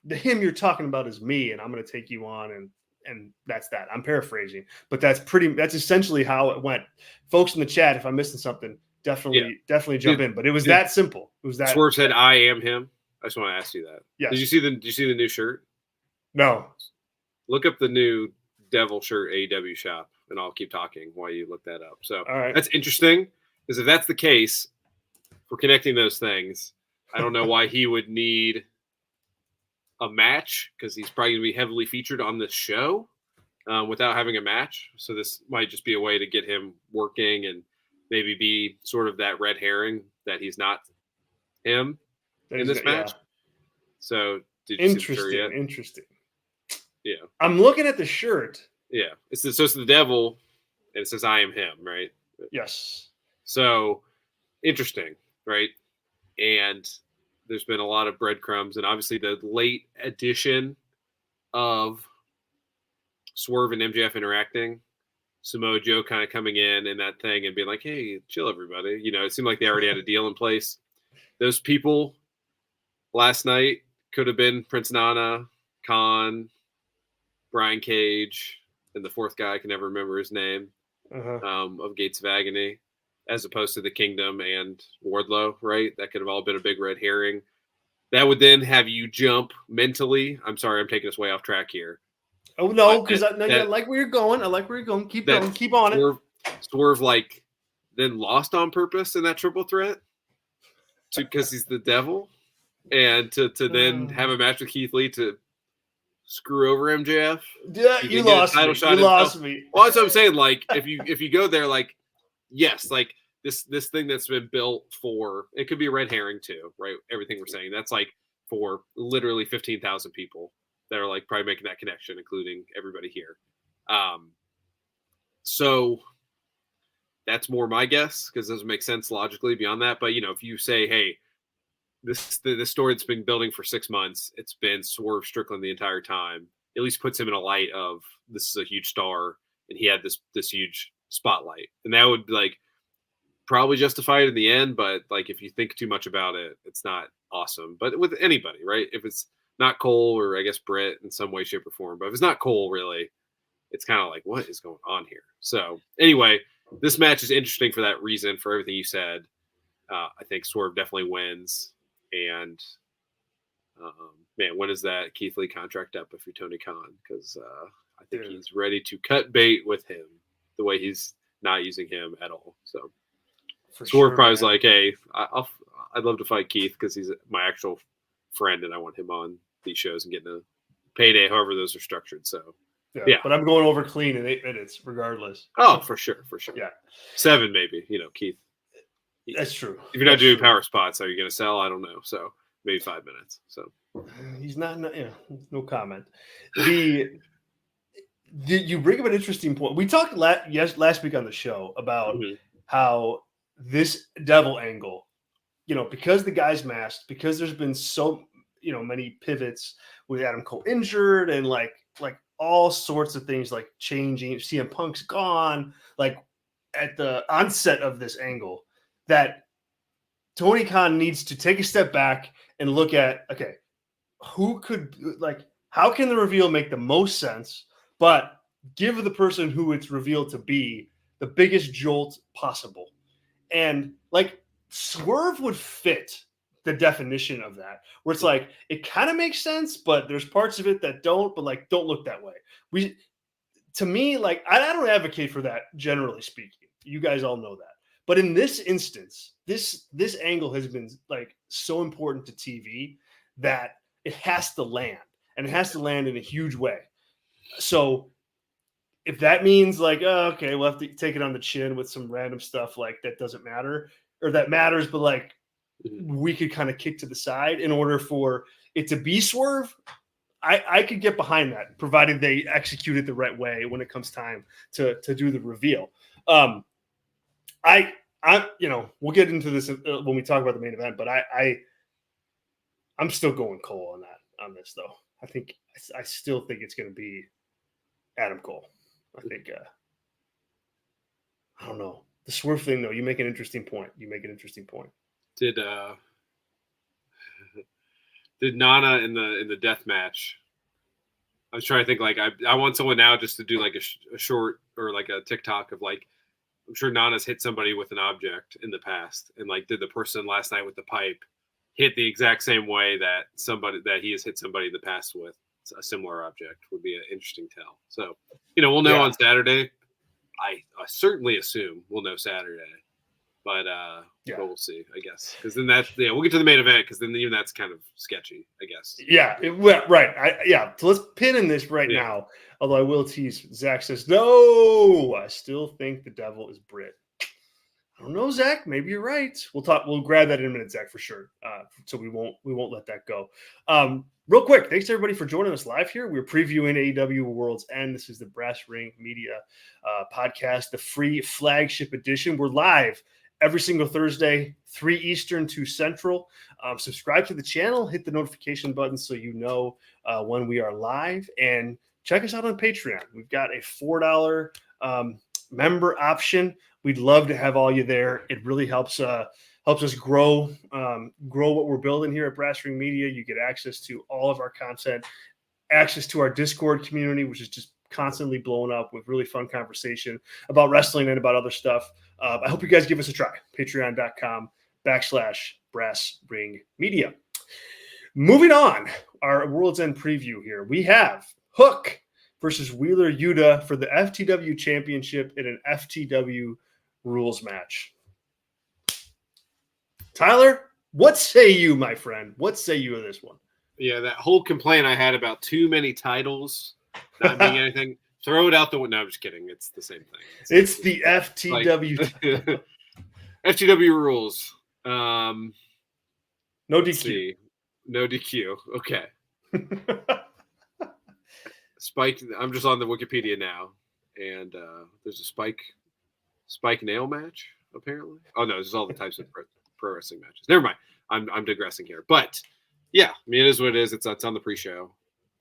the him you're talking about is me, and I'm going to take you on and that's that. I'm paraphrasing, but that's essentially how it went. Folks in the chat, if I'm missing something, definitely jump in. But it was that simple. It was that. Swerve said, "I am him." I just want to ask you that. Yes. Did you see the new shirt? No. Look up the new Devil shirt AEW shop, and I'll keep talking while you look that up. So that's interesting, because if that's the case, for connecting those things, I don't know why he would need a match, because he's probably going to be heavily featured on this show without having a match. So this might just be a way to get him working and maybe be sort of that red herring that he's not him in this match. Yeah. So did you see the shirt yet? Interesting. Yeah. I'm looking at the shirt. Yeah. It's the Devil, and it says "I am him," right? Yes. So interesting, right? And there's been a lot of breadcrumbs, and obviously the late addition of Swerve and MJF interacting, Samoa Joe kind of coming in and that thing and being like, "Hey, chill, everybody." It seemed like they already had a deal in place. Those people last night could have been Prince Nana, Khan, Brian Cage, and the fourth guy, I can never remember his name, of Gates of Agony, as opposed to the Kingdom and Wardlow, right? That could have all been a big red herring. That would then have you jump mentally. I'm sorry, I'm taking us way off track here. Oh, no, because I like where you're going. I like where you're going. Keep going. Keep on it. Swerve like then lost on purpose in that triple threat because he's the Devil, and to then have a match with Keith Lee to screw over MJF. Yeah, you lost me. You lost me. Well, that's what I'm saying. Like, if you go there, like, yes, like this thing that's been built for, it could be a red herring too, right? Everything we're saying, that's like for literally 15,000 people that are like probably making that connection, including everybody here. So that's more my guess, because it doesn't make sense logically beyond that. But if you say, hey, this story that's been building for 6 months, it's been Swerve Strickland the entire time, at least puts him in a light of, this is a huge star and he had this huge spotlight, and that would like probably justify it in the end. But like, if you think too much about it, it's not awesome. But with anybody, right? If it's not Cole, or I guess Britt in some way, shape, or form, but if it's not Cole, really, it's kind of like, what is going on here? So anyway, this match is interesting for that reason, for everything you said. I think Swerve definitely wins. And man, when is that Keith Lee contract up if you're Tony Khan? Because I think he's ready to cut bait with him the way he's not using him at all. So Swerve probably is like, hey, I'd love to fight Keith because he's my actual friend and I want him on these shows and getting a payday, however those are structured. So yeah. But I'm going over clean in 8 minutes regardless. Oh, for sure. Yeah. 7 maybe, Keith. That's true. If you're not doing power spots, are you going to sell? I don't know. So maybe 5 minutes. So he's not. No comment. You bring up an interesting point. We talked last week on the show about how this Devil angle, because the guy's masked, because there's been so many pivots with Adam Cole injured and like all sorts of things like changing. CM Punk's gone. Like at the onset of this angle, that Tony Khan needs to take a step back and look at, okay, who could, like, how can the reveal make the most sense, but give the person who it's revealed to be the biggest jolt possible. And like Swerve would fit the definition of that, where it's like, it kind of makes sense, but there's parts of it that don't, but like, don't look that way. To me, like, I don't advocate for that, generally speaking. You guys all know that. But in this instance, this angle has been like so important to TV that it has to land, and it has to land in a huge way. So if that means like, oh, okay, we'll have to take it on the chin with some random stuff like that doesn't matter, or that matters, but like we could kind of kick to the side in order for it to be Swerve, I could get behind that, provided they execute it the right way when it comes time to do the reveal. We'll get into this when we talk about the main event, but I'm still going Cole on this though. I still think it's going to be Adam Cole. I think I don't know, the Swerve thing though. You make an interesting point. Did Nana in the death match I was trying to think, like, I want someone now just to do like a short or like a TikTok of like, I'm sure Nana's hit somebody with an object in the past, and like, did the person last night with the pipe hit the exact same way that he has hit somebody in the past with a similar object? Would be an interesting tell. So, we'll know on Saturday. I certainly assume we'll know Saturday, but we'll see, I guess, because then we'll get to the main event, because then even that's kind of sketchy, I guess. Yeah, right. So let's pin in this right now. Although I will tease, Zach says, no, I still think the devil is Brit. I don't know, Zach. Maybe you're right. We'll grab that in a minute, Zach, for sure. So we won't let that go. Real quick, thanks to everybody for joining us live here. We're previewing AEW World's End. This is the Brass Ring Media podcast, the free flagship edition. We're live every single Thursday, 3 Eastern, 2 Central. Subscribe to the channel, hit the notification button so you know when we are live, and check us out on Patreon. We've got a $4 member option. We'd love to have all you there. It really helps us grow what we're building here at Brass Ring Media. You get access to all of our content, access to our Discord community, which is just constantly blowing up with really fun conversation about wrestling and about other stuff. I hope you guys give us a try. Patreon.com/Brass Ring Media. Moving on, our World's End preview here. We have Hook versus Wheeler Yuta for the FTW Championship in an FTW rules match. Tyler, what say you, my friend? What say you of this one? Yeah, that whole complaint I had about too many titles not being anything, throw it out the window. No, I'm just kidding. It's the same thing. It's the FTW. Like, FTW rules. No DQ. See. No DQ. Okay. Spike. I'm just on the Wikipedia now, and there's a Spike nail match apparently. Oh no, this is all the types of pro wrestling matches. Never mind. I'm digressing here, but yeah, I mean, it is what it is. It's on the pre-show,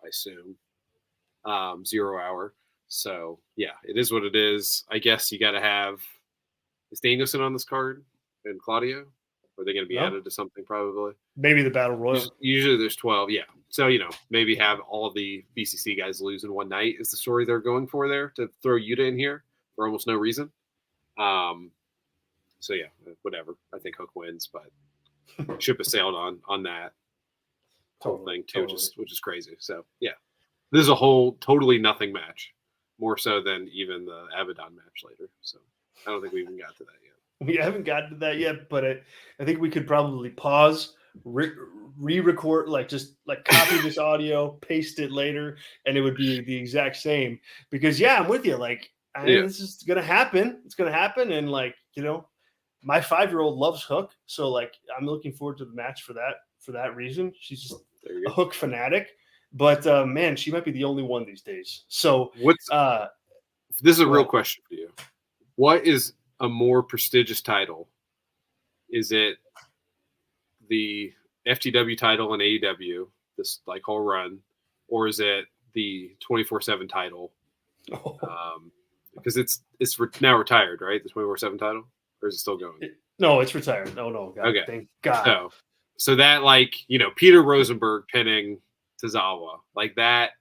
I assume. 0 hour. So yeah, it is what it is. I guess you got to have. Is Danielson on this card and Claudio? Are they going to be added to something probably? Maybe the Battle Royal. Usually there's 12. Yeah. So, maybe have all the BCC guys lose in one night is the story they're going for there, to throw Yuta in here for almost no reason. So yeah, whatever. I think Hook wins, but ship has sailed on that whole thing too, which is crazy. So yeah, this is a whole totally nothing match, more so than even the Abaddon match later. So I don't think we even got to that yet. We haven't gotten to that yet, but I think we could probably pause, re-record, just copy this audio, paste it later, and it would be the exact same. Because I'm with you. This is gonna happen. It's gonna happen, and my 5-year-old loves Hook, so I'm looking forward to the match for that reason. She's just a Hook fanatic, but man, she might be the only one these days. So this is a real question for you. What is a more prestigious title? Is it the FTW title in AEW, this whole run, or is it the 24/7 title? Because it's now retired, right? The 24/7 title, or is it still going? No, it's retired. No. God, okay, thank God. So that Peter Rosenberg pinning Tozawa, that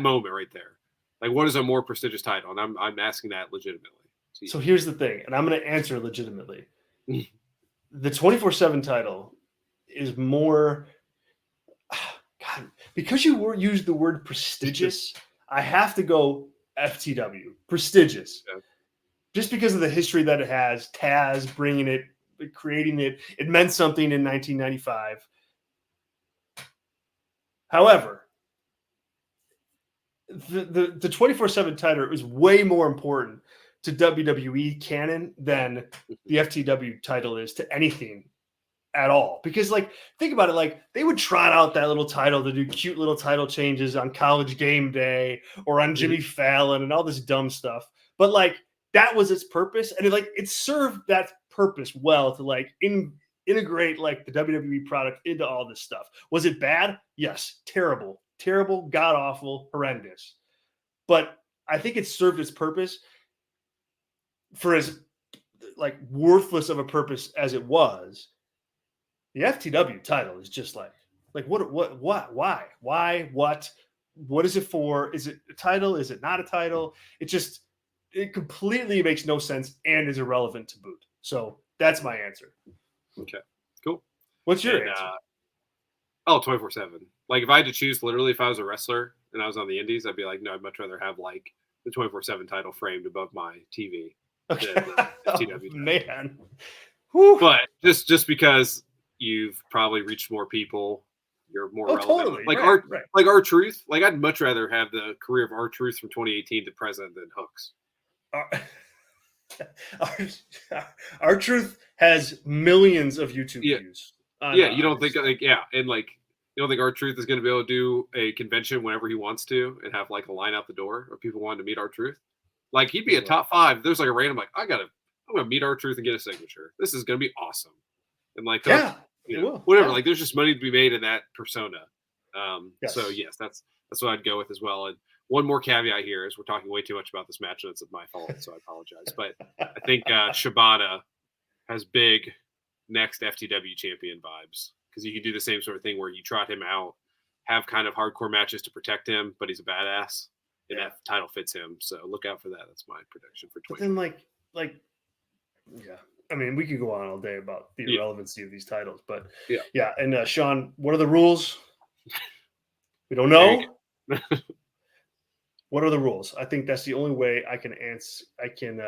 moment right there. What is a more prestigious title? And I'm asking that legitimately. So here's the thing, and I'm going to answer legitimately. The 24/7 title is more, God, because you used the word prestigious, I have to go FTW, prestigious. Yeah. Just because of the history that it has, Taz bringing it, creating it, it meant something in 1995. However, the 24/7 title is way more important to WWE canon than the FTW title is to anything at all. Because think about it, they would trot out that little title to do cute little title changes on College Game Day or on Jimmy Fallon and all this dumb stuff. But that was its purpose. And it served that purpose well to integrate the WWE product into all this stuff. Was it bad? Yes. Terrible, god awful, horrendous. But I think it served its purpose. For as worthless of a purpose as it was, the FTW title is just what, why, what? what is it for? Is it a title? Is it not a title? It completely makes no sense and is irrelevant to boot. So that's my answer. Okay, cool. What's your answer? 24/7. Like if I had to choose, literally, if I was a wrestler and I was on the Indies, I'd be like, no, I'd much rather have like the 24/7 title framed above my TV. Okay. Than the FTW oh, man. Whew. But just because you've probably reached more people, you're more relevant. Totally. Like right. like R-Truth. Like I'd much rather have the career of R-Truth from 2018 to present than Hooks. R-Truth has millions of YouTube views. You don't think and like you don't think R-Truth is going to be able to do a convention whenever he wants to and have like a line out the door of people wanting to meet R-Truth? Like he'd be a top 5. There's like a random like I'm gonna meet R-Truth and get a signature. This is gonna be awesome. And like whatever. Like there's just money to be made in that persona. Yes. So yes, that's what I'd go with as well. And one more caveat here is we're talking way too much about this match, and it's my fault, so I apologize. But I think Shibata has big next FTW champion vibes because you can do the same sort of thing where you trot him out, have kind of hardcore matches to protect him, but he's a badass, and that title fits him. So look out for that. That's my prediction for 20. But then yeah. I mean, we could go on all day about the irrelevancy of these titles, but yeah. And Sean, what are the rules? We don't know. What are the rules? I think that's the only way I can answer. I can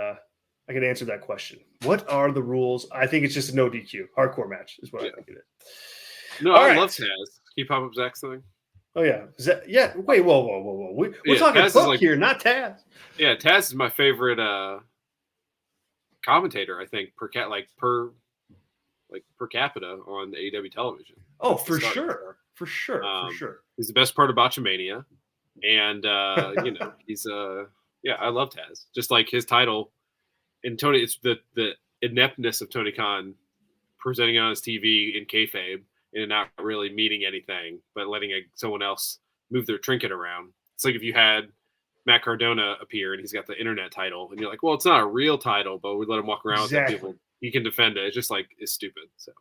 answer that question. What are the rules? I think it's just a no DQ hardcore match is what I think it is. No, I love Taz. Can you pop up Zach's thing? Oh yeah, Wait, whoa. We're talking Hook here, not Taz. Yeah, Taz is my favorite commentator. I think per capita on AEW television. Oh, for sure. He's the best part of Botchamania, and he's I love Taz. Just like his title, and Tony, it's the ineptness of Tony Khan presenting on his TV in kayfabe and not really meaning anything, but letting someone else move their trinket around. It's like if you had Matt Cardona appear and he's got the internet title, and you're like, well, it's not a real title, but we let him walk around with people. He can defend it. It's just like it's stupid. So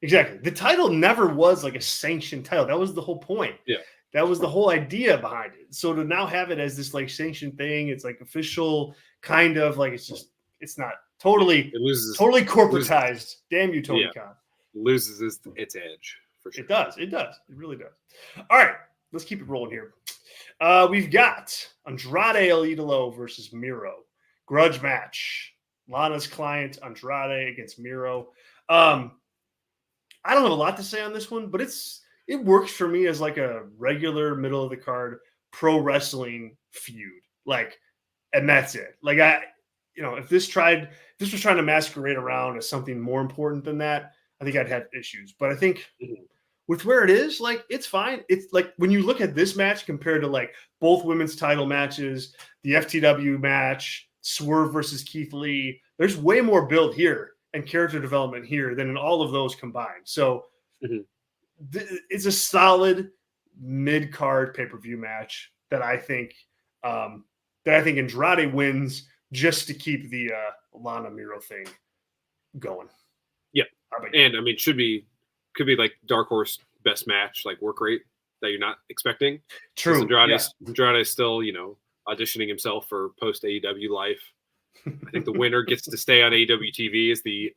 exactly, the title never was like a sanctioned title. That was the whole point. Yeah, that was the whole idea behind it. So to now have it as this like sanctioned thing, it's like official, kind of like it's not totally corporatized. Damn you, Tony Khan. Loses its edge for sure. It does. It really does. All right, let's keep it rolling here. We've got Andrade El Idolo versus Miro. Grudge match. Lana's client, Andrade against Miro. I don't have a lot to say on this one, but it works for me as like a regular middle of the card pro wrestling feud. And that's it. If this was trying to masquerade around as something more important than that, I think I'd have issues. But I think with where it is, it's fine. It's like when you look at this match compared to both women's title matches, the FTW match, Swerve versus Keith Lee, there's way more build here and character development here than in all of those combined. So it's a solid mid-card pay-per-view match that I think Andrade wins just to keep the Lana Miro thing going. Yeah, and I mean, could be like Dark Horse best match, like work rate that you're not expecting. True. Andrade is still, auditioning himself for post AEW life. I think the winner gets to stay on AEW TV is the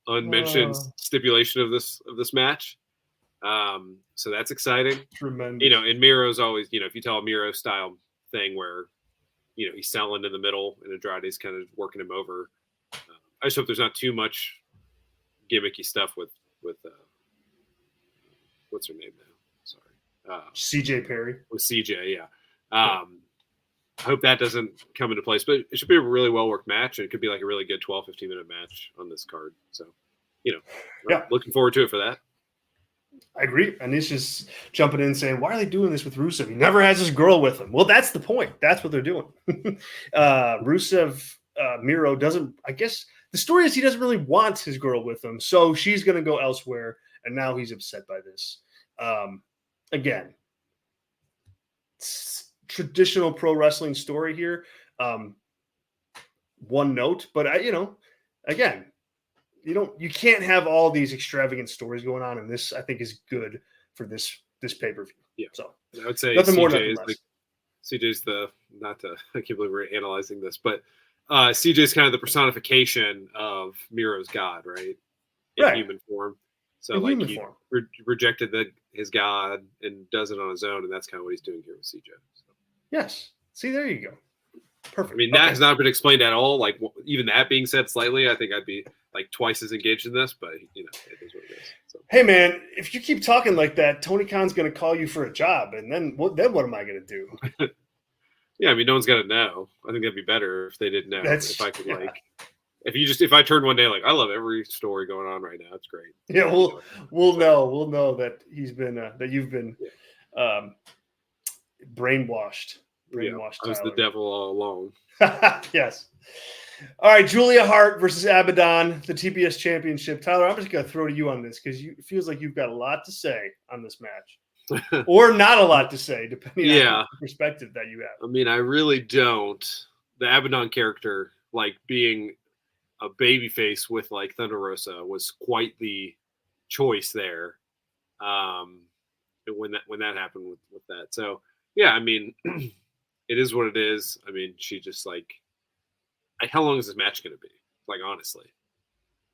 unmentioned stipulation of this match. So that's exciting. Tremendous. And Miro's always, if you tell a Miro style thing where, he's selling in the middle and Andrade's kind of working him over. I just hope there's not too much gimmicky stuff with what's her name now? Sorry. CJ Perry. With CJ, yeah. I hope that doesn't come into place, but it should be a really well-worked match, and it could be like a really good 12, 15-minute match on this card. So, looking forward to it for that. I agree. And it's just jumping in and saying, why are they doing this with Rusev? He never has his girl with him. Well, that's the point. That's what they're doing. Rusev, Miro doesn't, I guess the story is he doesn't really want his girl with him. So she's going to go elsewhere. And now he's upset by this. Again, traditional pro wrestling story here. One note, but again, you can't have all these extravagant stories going on, and this I think is good for this pay-per-view. Yeah. So I would say nothing more, CJ nothing is less. CJ's the not to I can't believe we're analyzing this, but CJ's kind of the personification of Miro's god, right? In Right. human form. So In like human he form. rejected his god and does it on his own, and that's kind of what he's doing here with CJ. So. Yes. See, there you go. Perfect. I mean, that has not been explained at all. Like, even that being said slightly, I think I'd be like twice as engaged in this, but it is what it is. So. Hey, man, if you keep talking like that, Tony Khan's going to call you for a job, and then what am I going to do? Yeah, I mean, no one's got to know. I think that'd be better if they didn't know. If I could, if I turned one day, like, I love every story going on right now. It's great. Yeah, we'll know that he's been that you've been brainwashed. I was the devil all along. Yes. All right, Julia Hart versus Abaddon, the TBS Championship. Tyler, I'm just going to throw to you on this because it feels like you've got a lot to say on this match, or not a lot to say, depending on the perspective that you have. I mean, I really don't. The Abaddon character, like being a babyface with like Thunder Rosa, was quite the choice there. When that happened with that, so yeah, I mean, it is what it is. I mean, she just like. How long is this match going to be? Like, honestly,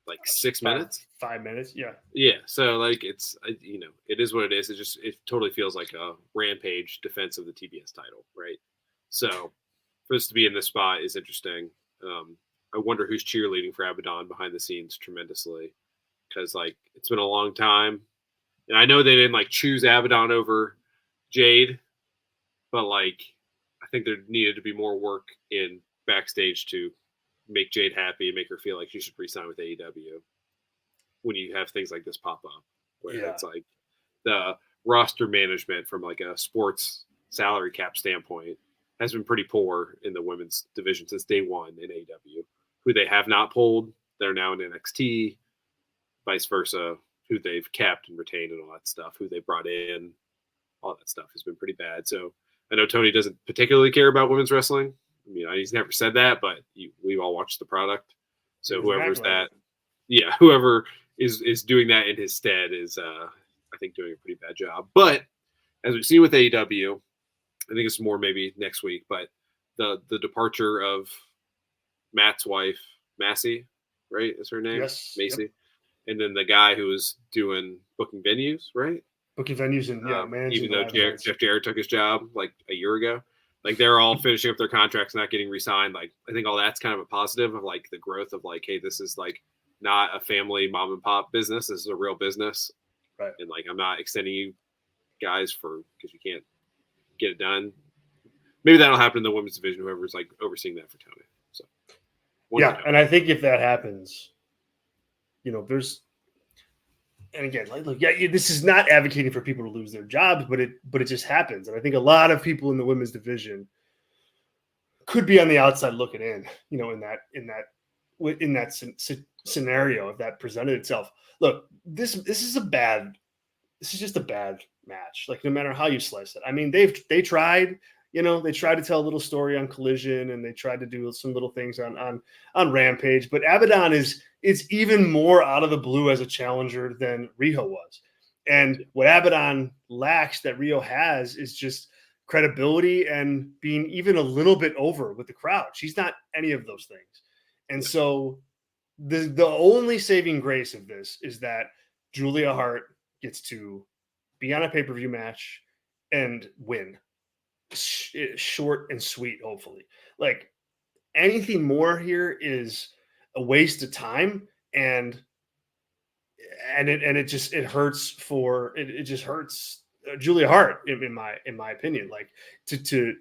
like 6 minutes, 5 minutes. Yeah. Yeah. So like, it's, it is what it is. It totally feels like a Rampage defense of the TBS title. Right. So for this to be in this spot is interesting. I wonder who's cheerleading for Abaddon behind the scenes tremendously. Cause like, it's been a long time and I know they didn't like choose Abaddon over Jade, but like, I think there needed to be more work in backstage to make Jade happy and make her feel like she should re-sign with AEW when you have things like this pop up where it's like the roster management from like a sports salary cap standpoint has been pretty poor in the women's division since day one in AEW. Who they have not pulled, they're now in NXT, vice versa, who they've kept and retained and all that stuff, who they brought in, all that stuff has been pretty bad. So I know Tony doesn't particularly care about women's wrestling. I mean, he's never said that, but we've all watched the product. So whoever is doing that in his stead is, I think, doing a pretty bad job. But as we've seen with AEW, I think it's more maybe next week, but the departure of Matt's wife, Massey, right, is her name? Yes. Macy. Yep. And then the guy who was doing booking venues, right? Booking venues and, managing. Even though Jeff Jarrett took his job like a year ago. Like they're all finishing up their contracts, not getting re-signed. Like I think all that's kind of a positive of like the growth of like, hey, this is like not a family mom and pop business. This is a real business, right? And like I'm not extending you guys because you can't get it done. Maybe that'll happen in the women's division. Whoever's like overseeing that for Tony. So and I think if that happens, there's. And again, this is not advocating for people to lose their jobs, but it just happens. And I think a lot of people in the women's division could be on the outside looking in, in that scenario if that presented itself. Look, this is just a bad match. Like no matter how you slice it. I mean, they tried. They tried to tell a little story on Collision, and they tried to do some little things on Rampage. But Abaddon is even more out of the blue as a challenger than Riho was. And what Abaddon lacks that Riho has is just credibility and being even a little bit over with the crowd. She's not any of those things. And so the only saving grace of this is that Julia Hart gets to be on a pay-per-view match and win. Short and sweet, hopefully. Like anything more here is a waste of time, and it just hurts it just hurts Julia Hart in my opinion. Like to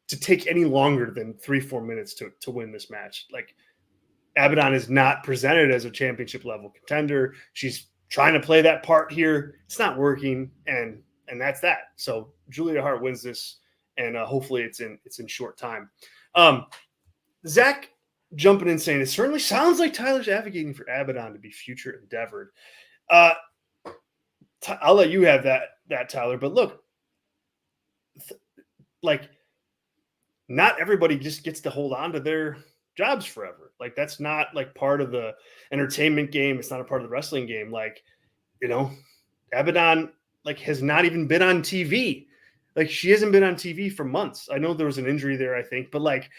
take any longer than 3-4 minutes to win this match. Like Abaddon is not presented as a championship level contender. She's trying to play that part here. It's not working, and that's that. So Julia Hart wins this, and hopefully it's in short time. Zach jumping in saying it certainly sounds like Tyler's advocating for Abaddon to be future endeavored. I'll let you have that Tyler. But look, like not everybody just gets to hold on to their jobs forever. Like that's not like part of the entertainment game. It's not a part of the wrestling game. Like Abaddon like has not even been on TV. Like she hasn't been on TV for months. I know there was an injury there, I think, but like,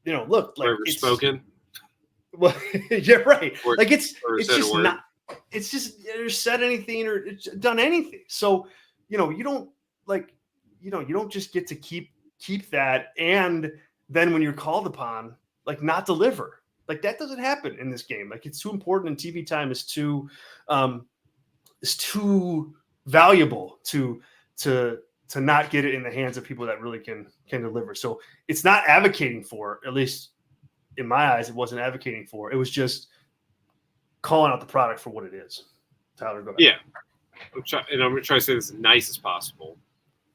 look, like Forever spoken. Well, yeah, right. Or, like it's said a just word. not. It's just said anything or done anything. So you don't like you don't just get to keep that, and then when you're called upon, like not deliver. Like that doesn't happen in this game. Like it's too important, and TV time is too valuable to not get it in the hands of people that really can deliver. So it's not advocating for, at least in my eyes, it wasn't advocating for. It was just calling out the product for what it is. Tyler, go ahead. Yeah. I'm going to try to say this as nice as possible.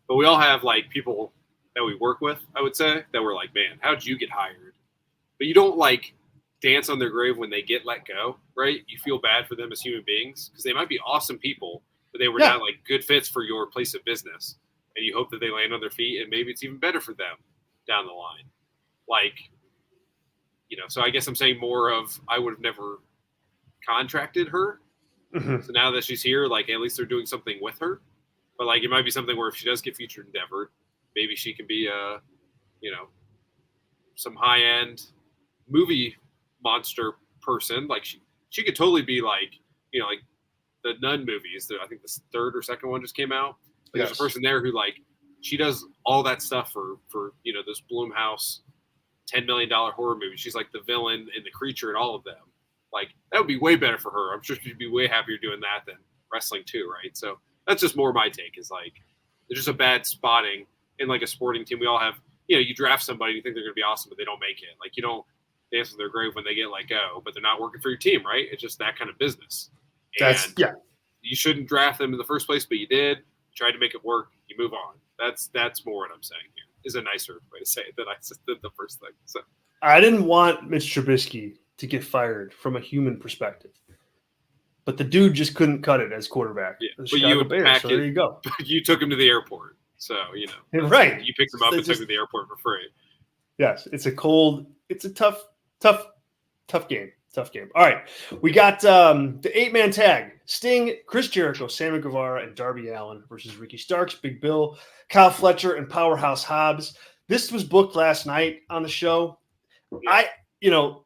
But we all have like people that we work with, I would say, that were like, man, how'd you get hired? But you don't like dance on their grave when they get let go, right? You feel bad for them as human beings because they might be awesome people, but they were not like good fits for your place of business. And you hope that they land on their feet and maybe it's even better for them down the line. Like, so I guess I'm saying more of I would have never contracted her. Mm-hmm. So now that she's here, like at least they're doing something with her. But like it might be something where if she does get featured in Denver, maybe she can be some high-end movie monster person. Like she could totally be like, like the Nun movies. I think the third or second one just came out. Like There's a person there who like she does all that stuff for this Blumhouse $10 million horror movie. She's like the villain and the creature and all of them. Like that would be way better for her. I'm sure she'd be way happier doing that than wrestling too, right? So that's just more my take. Is like there's just a bad spotting in like a sporting team. We all have, you draft somebody and you think they're going to be awesome, but they don't make it. Like you don't dance on their grave when they get let go, but they're not working for your team, right? It's just that kind of business. You shouldn't draft them in the first place, but you did. You tried to make it work. You move on. That's more what I'm saying here. Is a nicer way to say it than I said the first thing. So I didn't want Mitch Trubisky to get fired from a human perspective, but the dude just couldn't cut it as quarterback. Yeah, but you would Bears, so there you go. You took him to the airport, so right. You picked him up and took him to the airport for free. Yes, it's a tough game. Tough game. All right, we got the 8-man tag: Sting, Chris Jericho, Sammy Guevara, and Darby Allin versus Ricky Starks, Big Bill, Kyle Fletcher, and Powerhouse Hobbs. This was booked last night on the show. Yeah.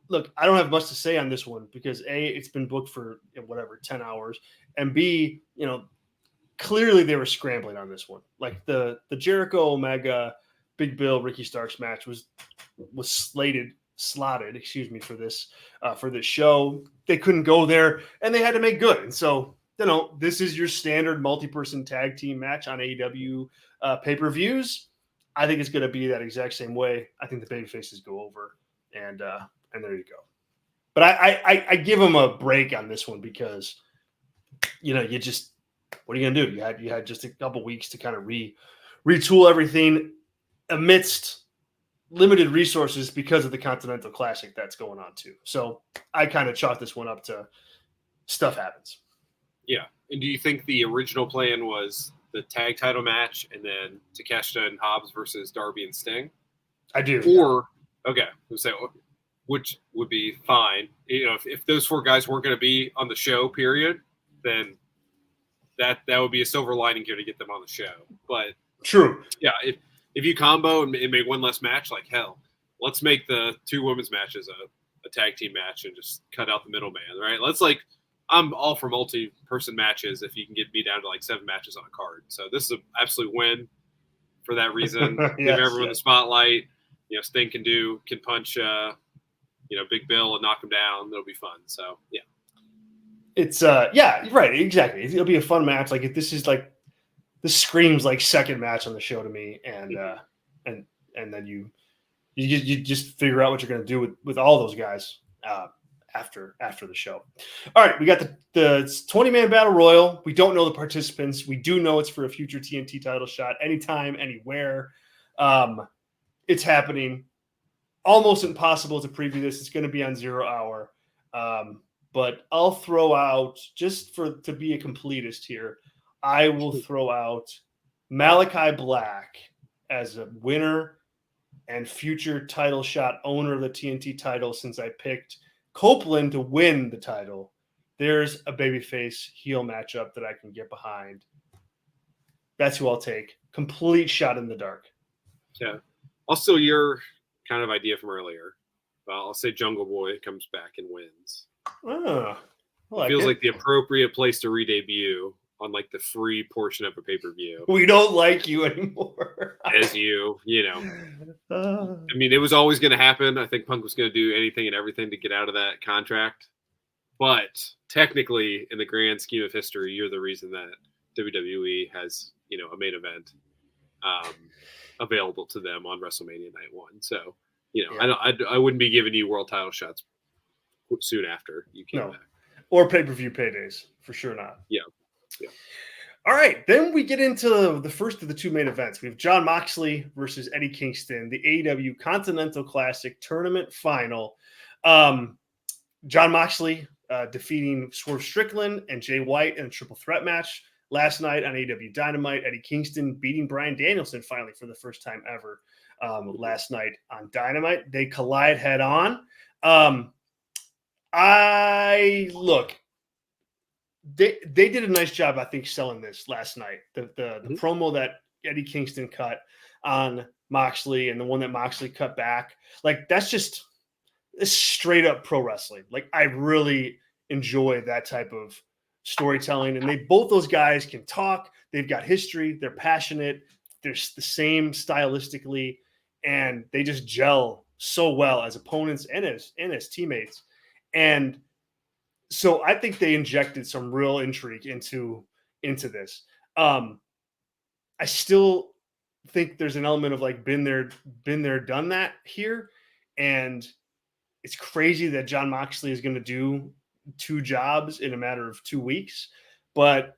Look, I don't have much to say on this one because A, it's been booked for 10 hours, and B, clearly they were scrambling on this one. Like the Jericho Omega Big Bill Ricky Starks match was slotted, for this show. They couldn't go there and they had to make good. And so, this is your standard multi-person tag team match on AEW pay-per-views. I think it's going to be that exact same way. I think the babyfaces go over, and there you go. But I give them a break on this one because, you just, what are you going to do? You had just a couple weeks to kind of retool everything amidst limited resources because of the Continental Classic that's going on too. So I kind of chalk this one up to stuff happens. Yeah. And do you think the original plan was the tag title match and then Takeshita and Hobbs versus Darby and Sting? I do. Or, okay, which would be fine. If those four guys weren't going to be on the show, period, then that would be a silver lining here to get them on the show. But true. Yeah. If you combo and make one less match, like hell, let's make the two women's matches a tag team match and just cut out the middleman, right? I'm all for multi-person matches if you can get me down to like 7 matches on a card. So this is an absolute win for that reason. Give everyone the spotlight. Sting can punch, Big Bill and knock him down. It'll be fun. So yeah, it's right, exactly. It'll be a fun match. Like this screams like second match on the show to me, and then you just figure out what you're going to do with all those guys after the show. All right, we got the 20-man battle royal. We don't know the participants. We do know it's for a future TNT title shot, anytime, anywhere. It's happening. Almost impossible to preview this. It's going to be on 0 hour, but I'll throw out, just to be a completist here, I will throw out Malachi Black as a winner and future title shot owner of the TNT title, since I picked Copeland to win the title. There's a babyface heel matchup that I can get behind. That's who I'll take. Complete shot in the dark. Yeah. Also, your kind of idea from earlier. Well, I'll say Jungle Boy comes back and wins. Oh, It feels like the appropriate place to re-debut on like the free portion of a pay-per-view. We don't like you anymore. As you know. I mean, it was always going to happen. I think Punk was going to do anything and everything to get out of that contract. But technically, in the grand scheme of history, you're the reason that WWE has, a main event available to them on WrestleMania Night 1. So, I wouldn't be giving you world title shots soon after you came back. Or pay-per-view paydays, for sure not. Yeah. All right, then we get into the first of the two main events. We have Jon Moxley versus Eddie Kingston, the AEW Continental Classic Tournament Final. Jon Moxley defeating Swerve Strickland and Jay White in a triple threat match last night on AEW Dynamite. Eddie Kingston beating Bryan Danielson finally for the first time ever last night on Dynamite. They collide head on. They did a nice job, I think, selling this last night. The promo that Eddie Kingston cut on Moxley and the one that Moxley cut back, like that's just straight up pro wrestling. Like I really enjoy that type of storytelling, and both those guys can talk. They've got history. They're passionate. They're the same stylistically, and they just gel so well as opponents and as teammates. And so I think they injected some real intrigue into this. I still think there's an element of like been there, done that here. And it's crazy that Jon Moxley is going to do 2 jobs in a matter of 2 weeks. But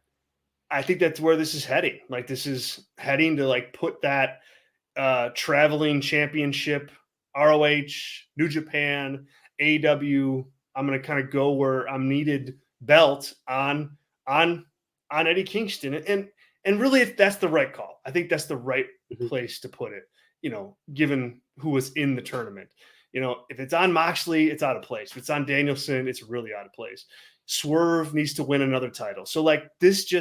I think that's where this is heading. Like this is heading to like put that traveling championship, ROH, New Japan, AEW, I'm going to kind of go where I'm needed belt on Eddie Kingston. And really, if that's the right call, I think that's the right place to put it, given who was in the tournament. If it's on Moxley, it's out of place. If it's on Danielson, it's really out of place. Swerve needs to win another title. So like this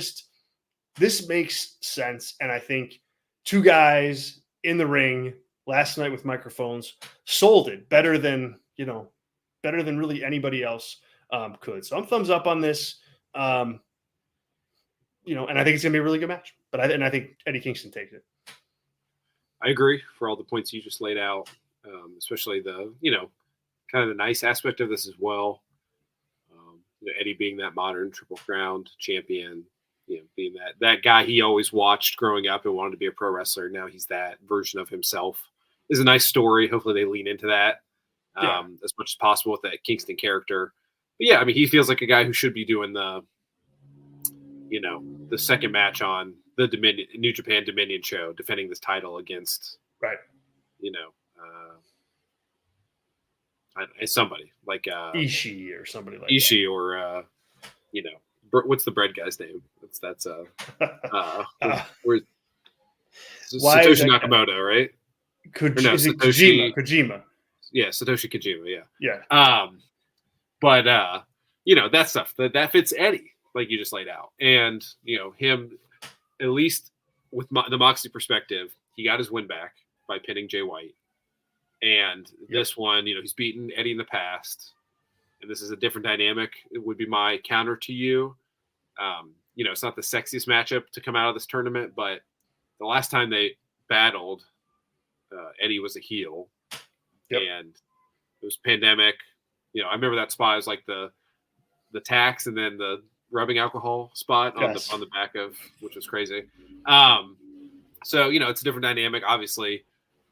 makes sense. And I think 2 guys in the ring last night with microphones sold it better than really anybody else could. So I'm thumbs up on this, and I think it's gonna be a really good match. But I think Eddie Kingston takes it. I agree for all the points you just laid out, especially the kind of the nice aspect of this as well. Eddie being that modern Triple Crown champion, being that guy he always watched growing up and wanted to be a pro wrestler. Now he's that version of himself. Is a nice story. Hopefully they lean into that. As much as possible with that Kingston character. But yeah, I mean, he feels like a guy who should be doing the second match on the New Japan Dominion show, defending this title against, somebody like Ishii or somebody like Ishii that. Or, what's the bread guy's name? That's where's Satoshi Nakamoto, right? Kojima. Yeah, Satoshi Kojima, yeah. But that stuff that fits Eddie, like you just laid out. And, him, at least with the Moxley perspective, he got his win back by pinning Jay White. And this one, he's beaten Eddie in the past. And this is a different dynamic. It would be my counter to you. It's not the sexiest matchup to come out of this tournament, but the last time they battled, Eddie was a heel. Yep. And it was pandemic. I remember that spot was like the tax and then the rubbing alcohol spot on the back of, which was crazy. So it's a different dynamic. Obviously,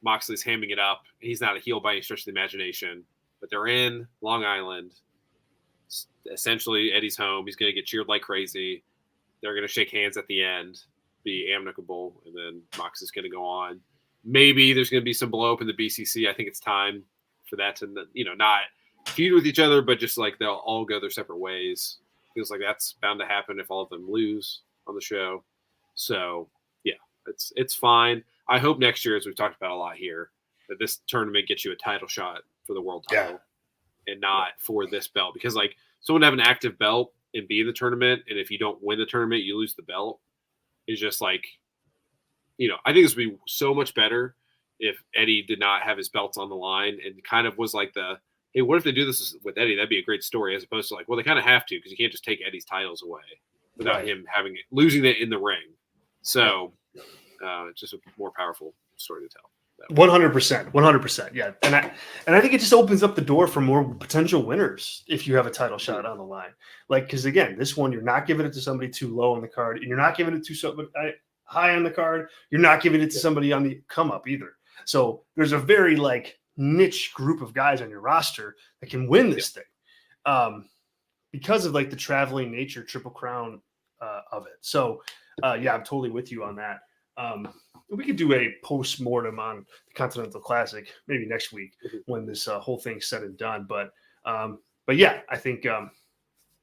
Moxley's hamming it up. He's not a heel by any stretch of the imagination, but they're in Long Island. Essentially, Eddie's home. He's going to get cheered like crazy. They're going to shake hands at the end, be amicable, and then Moxley's going to go on. Maybe there's going to be some blow up in the BCC. I think it's time for that to, not feud with each other, but just like they'll all go their separate ways. Feels like that's bound to happen if all of them lose on the show. So yeah, it's fine. I hope next year, as we've talked about a lot here, that this tournament gets you a title shot for the world title and not for this belt. Because like someone have an active belt and be in the tournament, and if you don't win the tournament, you lose the belt, is just like I think this would be so much better if Eddie did not have his belts on the line and kind of was like hey, what if they do this with Eddie? That'd be a great story, as opposed to like, well, they kind of have to, because you can't just take Eddie's titles away without him losing it in the ring. So it's just a more powerful story to tell. 100%. Yeah. And I think it just opens up the door for more potential winners if you have a title shot on the line. Like, because again, this one, you're not giving it to somebody too low on the card, and you're not giving it to somebody high on the card. You're not giving it to somebody on the come up either. So there's a very like niche group of guys on your roster that can win this thing because of like the traveling nature, Triple Crown of it. So I'm totally with you on that. We could do a post-mortem on the Continental Classic maybe next week when this whole thing's said and done. But yeah, I think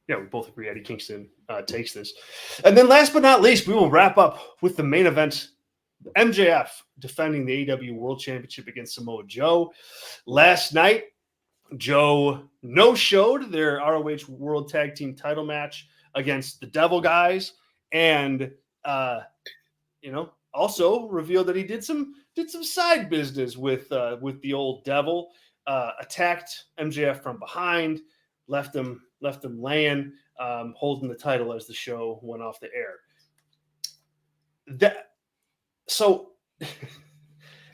we both agree Eddie Kingston takes this. And then last but not least, we will wrap up with the main event. MJF defending the AEW World Championship against Samoa Joe. Last night, Joe no-showed their ROH World Tag Team title match against the Devil Guys, and also revealed that he did some side business with the old Devil. Attacked MJF from behind, left him laying, holding the title as the show went off the air. So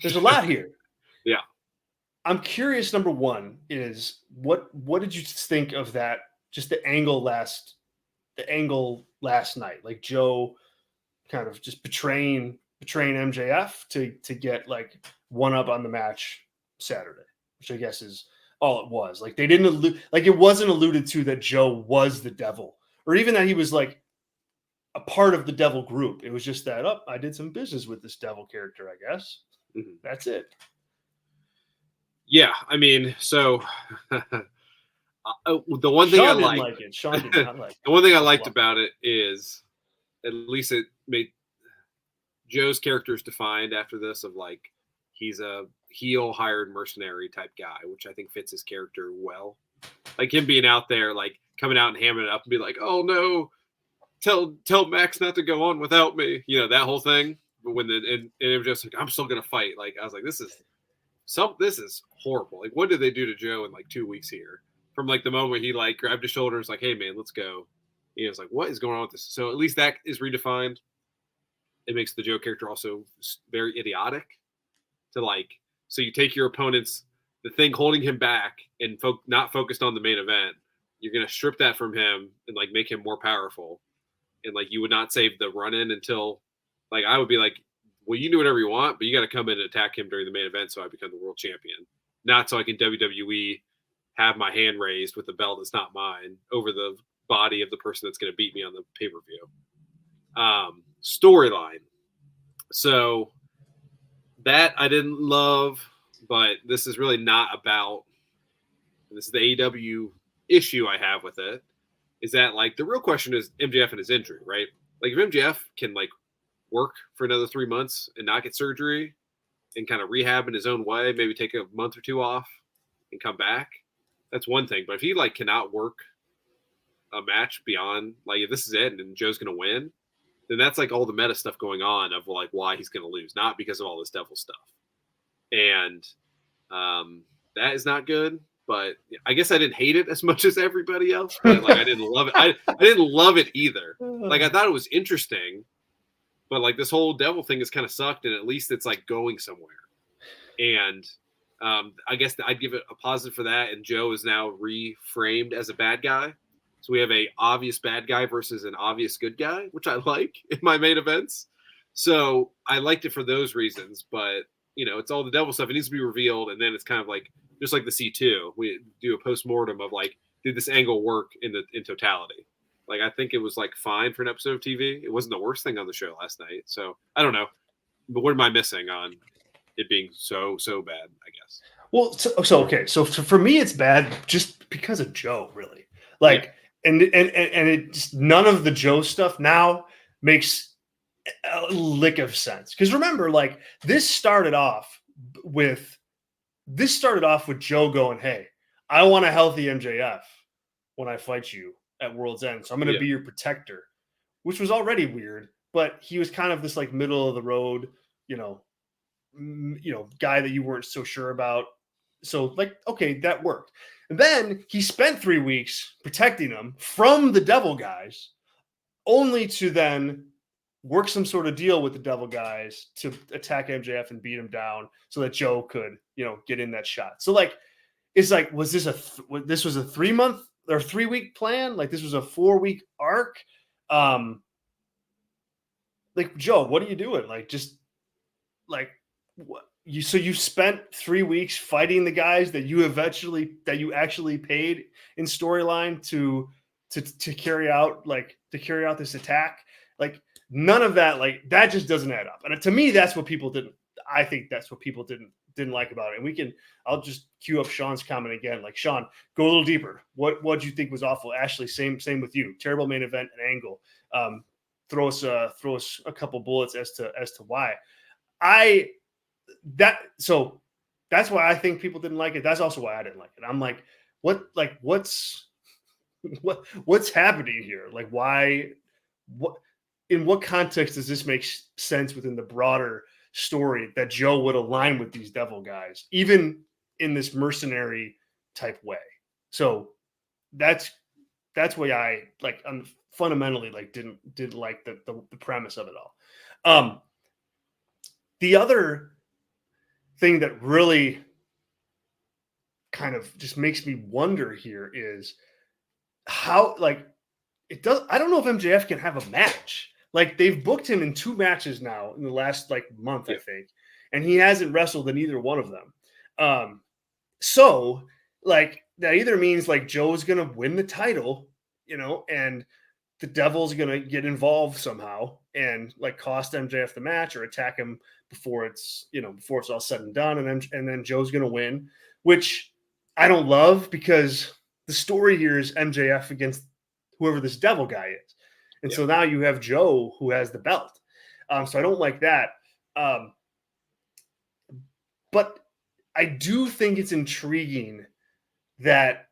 there's a lot here. Yeah. I'm curious, number one, is what did you think of that, just the angle last night? Like Joe kind of just betraying MJF to get like one up on the match Saturday, which I guess is all it was. Like they didn't it wasn't alluded to that Joe was the Devil, or even that he was like a part of the Devil group. It was just that I did some business with this Devil character, I guess. Mm-hmm. That's it. Yeah, I mean, so the one thing Sean didn't like it. Sean did not like it. The one thing I liked about it is at least it made Joe's character is defined after this of like he's a heel hired mercenary type guy, which I think fits his character well. Like him being out there, like coming out and hammering it up and be like, "Oh no, tell Max not to go on without me," that whole thing. But when and it was just like, "I'm still gonna fight," like I was like, this is horrible. Like, what did they do to Joe in like 2 weeks here? From like the moment he like grabbed his shoulders, like, "Hey man, let's go." He was like, "What is going on with this?" So at least that is redefined. It makes the Joe character also very idiotic. To like, so you take your opponent's the thing holding him back and not focused on the main event. You're gonna strip that from him and like make him more powerful. And like you would not save the run-in until like I would be like, well, you do whatever you want, but you got to come in and attack him during the main event so I become the world champion. Not so I can WWE have my hand raised with the belt that's not mine over the body of the person that's going to beat me on the pay-per-view. Storyline. So that I didn't love, but this is really not about, this is the AEW issue I have with it, is that like the real question is MJF and his injury, right? Like if MJF can like work for another 3 months and not get surgery and kind of rehab in his own way, maybe take a month or two off and come back, that's one thing. But if he like cannot work a match beyond like if this is it and Joe's gonna win, then that's like all the meta stuff going on of like why he's gonna lose, not because of all this Devil stuff. And that is not good. But I guess I didn't hate it as much as everybody else. But like I didn't love it. I didn't love it either. Like I thought it was interesting, but like this whole Devil thing has kind of sucked, and at least it's like going somewhere. And I guess I'd give it a positive for that. And Joe is now reframed as a bad guy. So we have a obvious bad guy versus an obvious good guy, which I like in my main events. So I liked it for those reasons. But it's all the Devil stuff. It needs to be revealed, and then it's kind of like just like the C2. We do a post-mortem of like, did this angle work in totality? Like I think it was like fine for an episode of TV. It wasn't the worst thing on the show last night. So I don't know. But what am I missing on it being so bad, I guess? Well, okay. So for me, it's bad just because of Joe, really. Like, and it just, none of the Joe stuff now makes a lick of sense. Because remember, like this started off with Joe going, "Hey, I want a healthy MJF when I fight you at World's End, so I'm going to be your protector," which was already weird. But he was kind of this like middle of the road guy that you weren't so sure about. So like, okay, that worked. And then he spent 3 weeks protecting him from the devil guys, only to then work some sort of deal with the devil guys to attack MJF and beat him down so that Joe could, get in that shot. So like, it's like, was this this was a 3 month or 3 week plan? Like this was a 4 week arc. Like, Joe, what are you doing? Like, just like what you spent 3 weeks fighting the guys that you actually paid in storyline to carry out this attack. Like none of that, like that just doesn't add up. And to me, that's what people didn't. I think that's what people didn't like about it. And I'll just cue up Sean's comment again. Like, Sean, go a little deeper. What do you think was awful? Ashley, same with you. Terrible main event and angle. Throw us a couple bullets as to why. So that's why I think people didn't like it. That's also why I didn't like it. I'm like, what's happening here? Like, why? In what context does this make sense within the broader story that Joe would align with these devil guys, even in this mercenary type way? So that's why I fundamentally didn't like the premise of it all. The other thing that really kind of just makes me wonder here is how, like, it does. I don't know if MJF can have a match. Like, they've booked him in 2 matches now in the last month, I think, and he hasn't wrestled in either one of them. So like that either means like Joe's gonna win the title, and the Devil's gonna get involved somehow and like cost MJF the match or attack him before it's all said and done, and then Joe's gonna win, which I don't love because the story here is MJF against whoever this Devil guy is, and so now you have Joe who has the belt. So I don't like that, but I do think it's intriguing that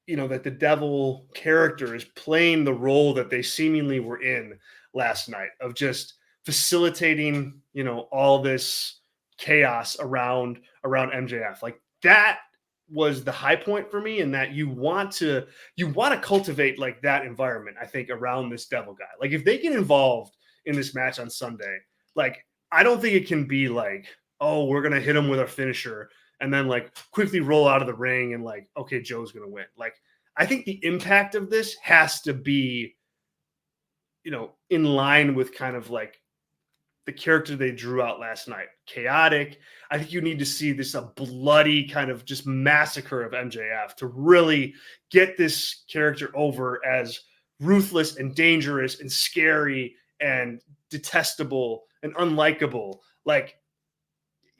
that the Devil character is playing the role that they seemingly were in last night of just facilitating, all this chaos around MJF. Like that was the high point for me, in that you want to cultivate like that environment, I think, around this Devil guy. Like if they get involved in this match on Sunday, like I don't think it can be like, oh, we're going to hit him with our finisher and then like quickly roll out of the ring and like, okay, Joe's going to win. Like, I think the impact of this has to be, in line with kind of like the character they drew out last night. Chaotic. I think you need to see this, a bloody kind of just massacre of MJF to really get this character over as ruthless and dangerous and scary and detestable and unlikable. Like,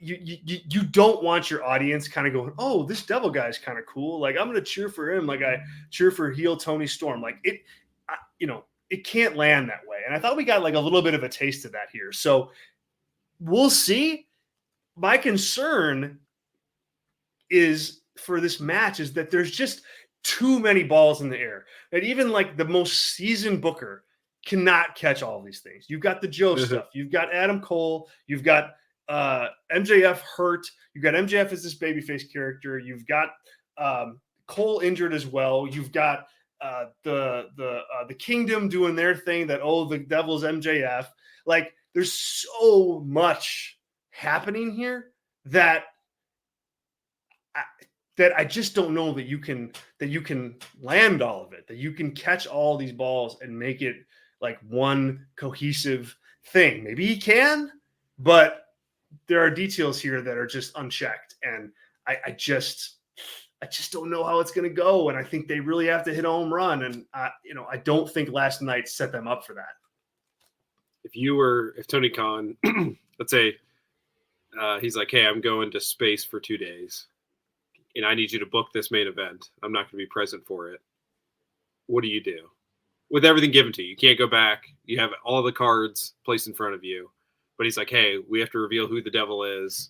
you don't want your audience kind of going, oh, this Devil guy is kind of cool. Like, I'm going to cheer for him. Like I cheer for heel Tony Storm. Like it can't land that way. And I thought we got like a little bit of a taste of that here. So we'll see. My concern is for this match is that there's just too many balls in the air, that even like the most seasoned booker cannot catch all of these things. You've got the Joe stuff. You've got Adam Cole. You've got MJF hurt. You've got MJF as this babyface character. You've got Cole injured as well. You've got the Kingdom doing their thing, that, oh, the Devil's MJF. Like, there's so much happening here that I just don't know that you can land all of it, that you can catch all these balls and make it like one cohesive thing. Maybe he can, but there are details here that are just unchecked, and I just don't know how it's going to go. And I think they really have to hit a home run, and I don't think last night set them up for that. If Tony Khan, let's say he's like, hey, I'm going to space for 2 days, and I need you to book this main event. I'm not going to be present for it. What do you do with everything given to you? You can't go back. You have all the cards placed in front of you. But he's like, hey, we have to reveal who the Devil is.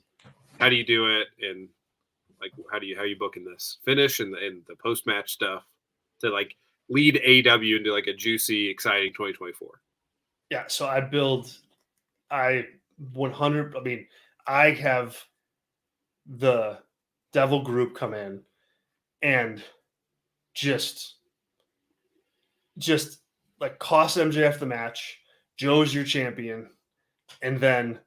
How do you do it? And like, how are you booking this finish and the post-match stuff to like lead AEW into like a juicy, exciting 2024? Yeah. So I 100. I mean, I have the Devil group come in and just like cost MJF the match. Joe's your champion, and then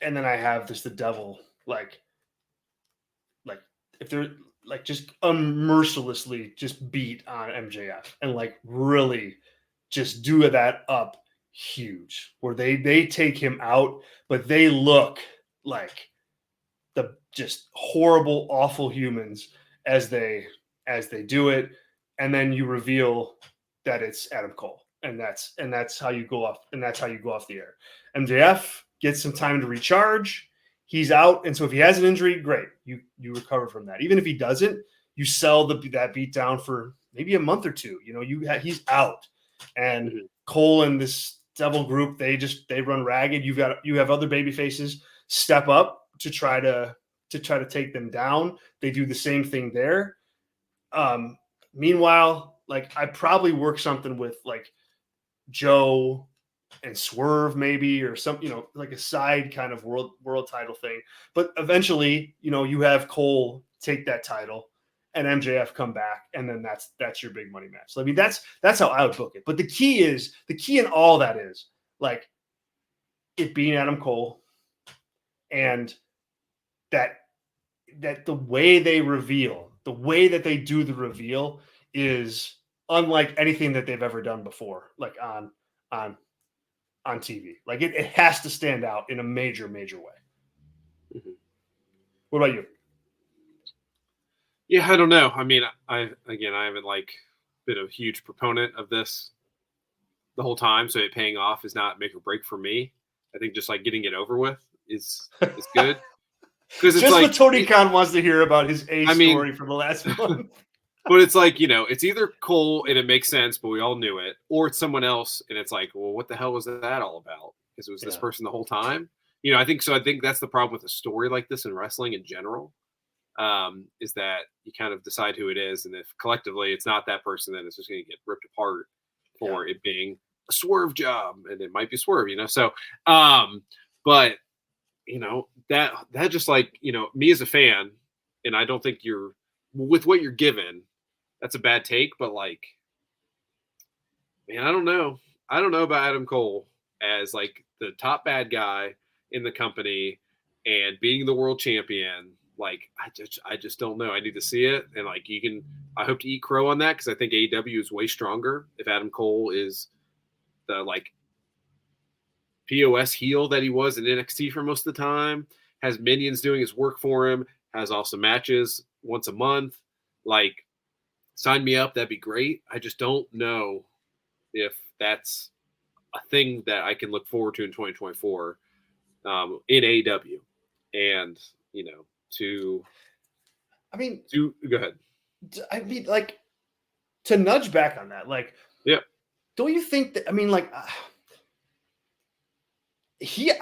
I have the Devil like if they're like just unmercilessly just beat on MJF and like really just do that up huge where they take him out, but they look like the just horrible, awful humans as they do it, and then you reveal that it's Adam Cole, and that's how you go off, and that's how you go off the air. MJF gets some time to recharge. He's out, and so if he has an injury, great, you recover from that. Even if he doesn't, you sell that beat down for maybe a month or two. He's out, and Cole and this Devil group they run ragged. You have other baby faces step up to try to take them down. They do the same thing there. Meanwhile, like I probably work something with like Joe and Swerve maybe, or some, like a side kind of world title thing. But eventually, you have Cole take that title and MJF come back, and then that's your big money match. So, I mean, that's how I would book it. But the key in all that is like it being Adam Cole, and that the way they do the reveal is unlike anything that they've ever done before, like on TV. Like it has to stand out in a major way. Mm-hmm. What about you? Yeah, I don't know. I mean, I haven't like been a huge proponent of this the whole time, so it paying off is not make or break for me. I think just like getting it over with is good. Because it's just like what Tony Khan wants to hear about his story from the last month. But it's like, it's either Cole and it makes sense, but we all knew it, or it's someone else and it's like, well, what the hell was that all about? Because it was this person the whole time. I think that's the problem with a story like this in wrestling in general, is that you kind of decide who it is. And if collectively it's not that person, then it's just going to get ripped apart for it being a Swerve job. And it might be Swerve, So, but, that just like, me as a fan, and I don't think you're, with what you're given, that's a bad take, but like, man, I don't know. I don't know about Adam Cole as like the top bad guy in the company and being the world champion. Like, I just don't know. I need to see it. And like, I hope to eat crow on that, because I think AEW is way stronger if Adam Cole is the like POS heel that he was in NXT for most of the time, has minions doing his work for him, has awesome matches once a month. Like, sign me up. That'd be great. I just don't know if that's a thing that I can look forward to in 2024 in AEW. And, go ahead. I mean, like, to nudge back on that, like, don't you think that, I mean, like,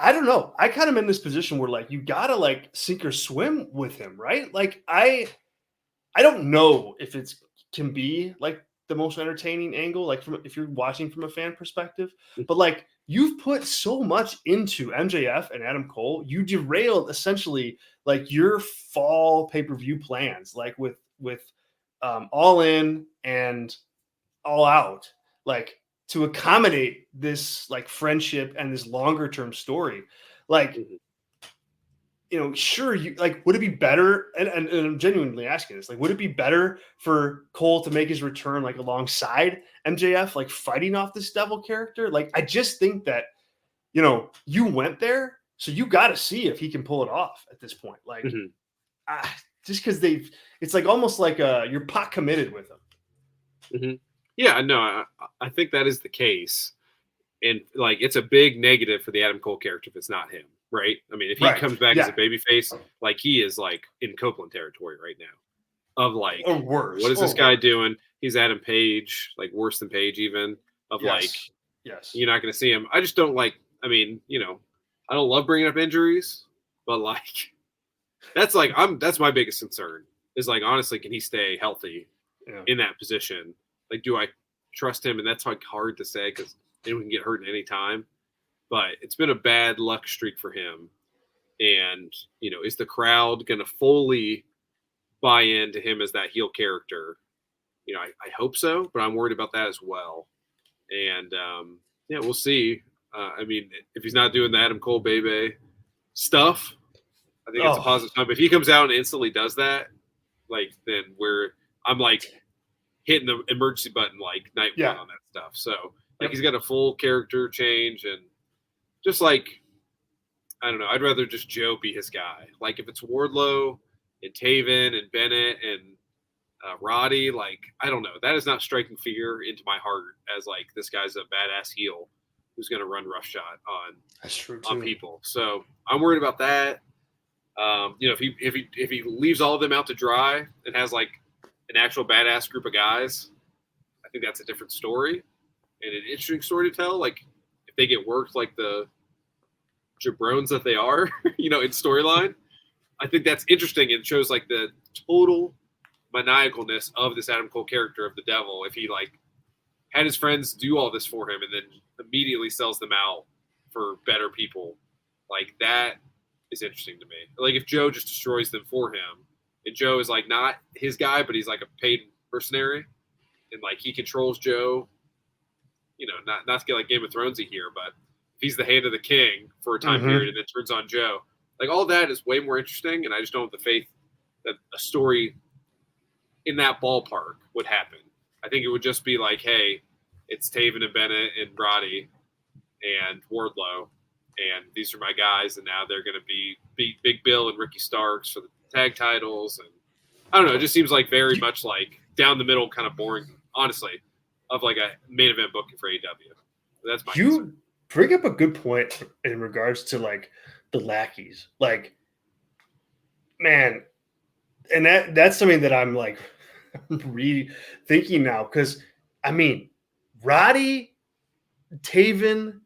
I don't know. I kind of in this position where like, you gotta like sink or swim with him, right? Like, I don't know if it can be like the most entertaining angle, like if you're watching from a fan perspective, but like you've put so much into MJF and Adam Cole, you derailed essentially like your fall pay-per-view plans, like with All In and All Out, like to accommodate this like friendship and this longer term story. Like, sure, you like, would it be better? And I'm genuinely asking this, like, would it be better for Cole to make his return like alongside MJF, like fighting off this Devil character? Like, I just think that, you went there, so you got to see if he can pull it off at this point. Like, just because it's like almost like you're pot committed with him. Yeah, no, I think that is the case. And like, it's a big negative for the Adam Cole character if it's not him. Right. I mean, if he comes back as a babyface, like he is like in Copeland territory right now of like, or worse. What is this guy doing? He's Adam Page, like worse than Page even, of like, you're not going to see him. I just don't like, I mean, I don't love bringing up injuries, but like, that's my biggest concern is like, honestly, can he stay healthy in that position? Like, do I trust him? And that's like hard to say because anyone can get hurt at any time. but it's been a bad luck streak for him. And, is the crowd going to fully buy into him as that heel character? I hope so, but I'm worried about that as well. And, we'll see. If he's not doing the Adam Cole Bebe stuff, I think it's a positive sign. But if he comes out and instantly does that, then I'm hitting the emergency button night one on that stuff. So he's got a full character change, and just I don't know, I'd rather just Joe be his guy. If it's Wardlow and Taven and Bennett and Roddy, I don't know, that is not striking fear into my heart as this guy's a badass heel who's going to run roughshod on people. So I'm worried about that. If he leaves all of them out to dry and has an actual badass group of guys, I think that's a different story and an interesting story to tell. If they get worked like the jabrones that they are, in storyline, I think that's interesting and shows the total maniacalness of this Adam Cole character of the devil. If he had his friends do all this for him and then immediately sells them out for better people, that is interesting to me. If Joe just destroys them for him, and Joe is not his guy, but he's a paid mercenary, and he controls Joe. Not to get Game of Thronesy here, but if he's the hand of the king for a time period and then turns on Joe, all that is way more interesting. And I just don't have the faith that a story in that ballpark would happen. I think it would just be hey, it's Taven and Bennett and Roddy and Wardlow, and these are my guys, and now they're going to beat Big Bill and Ricky Starks for the tag titles. And I don't know, it just seems very much down the middle, kind of boring, honestly, of a main event booking for AEW. That's my concern. Bring up a good point in regards to the lackeys. Man, and that's something that I'm really thinking now, because Roddy, Taven,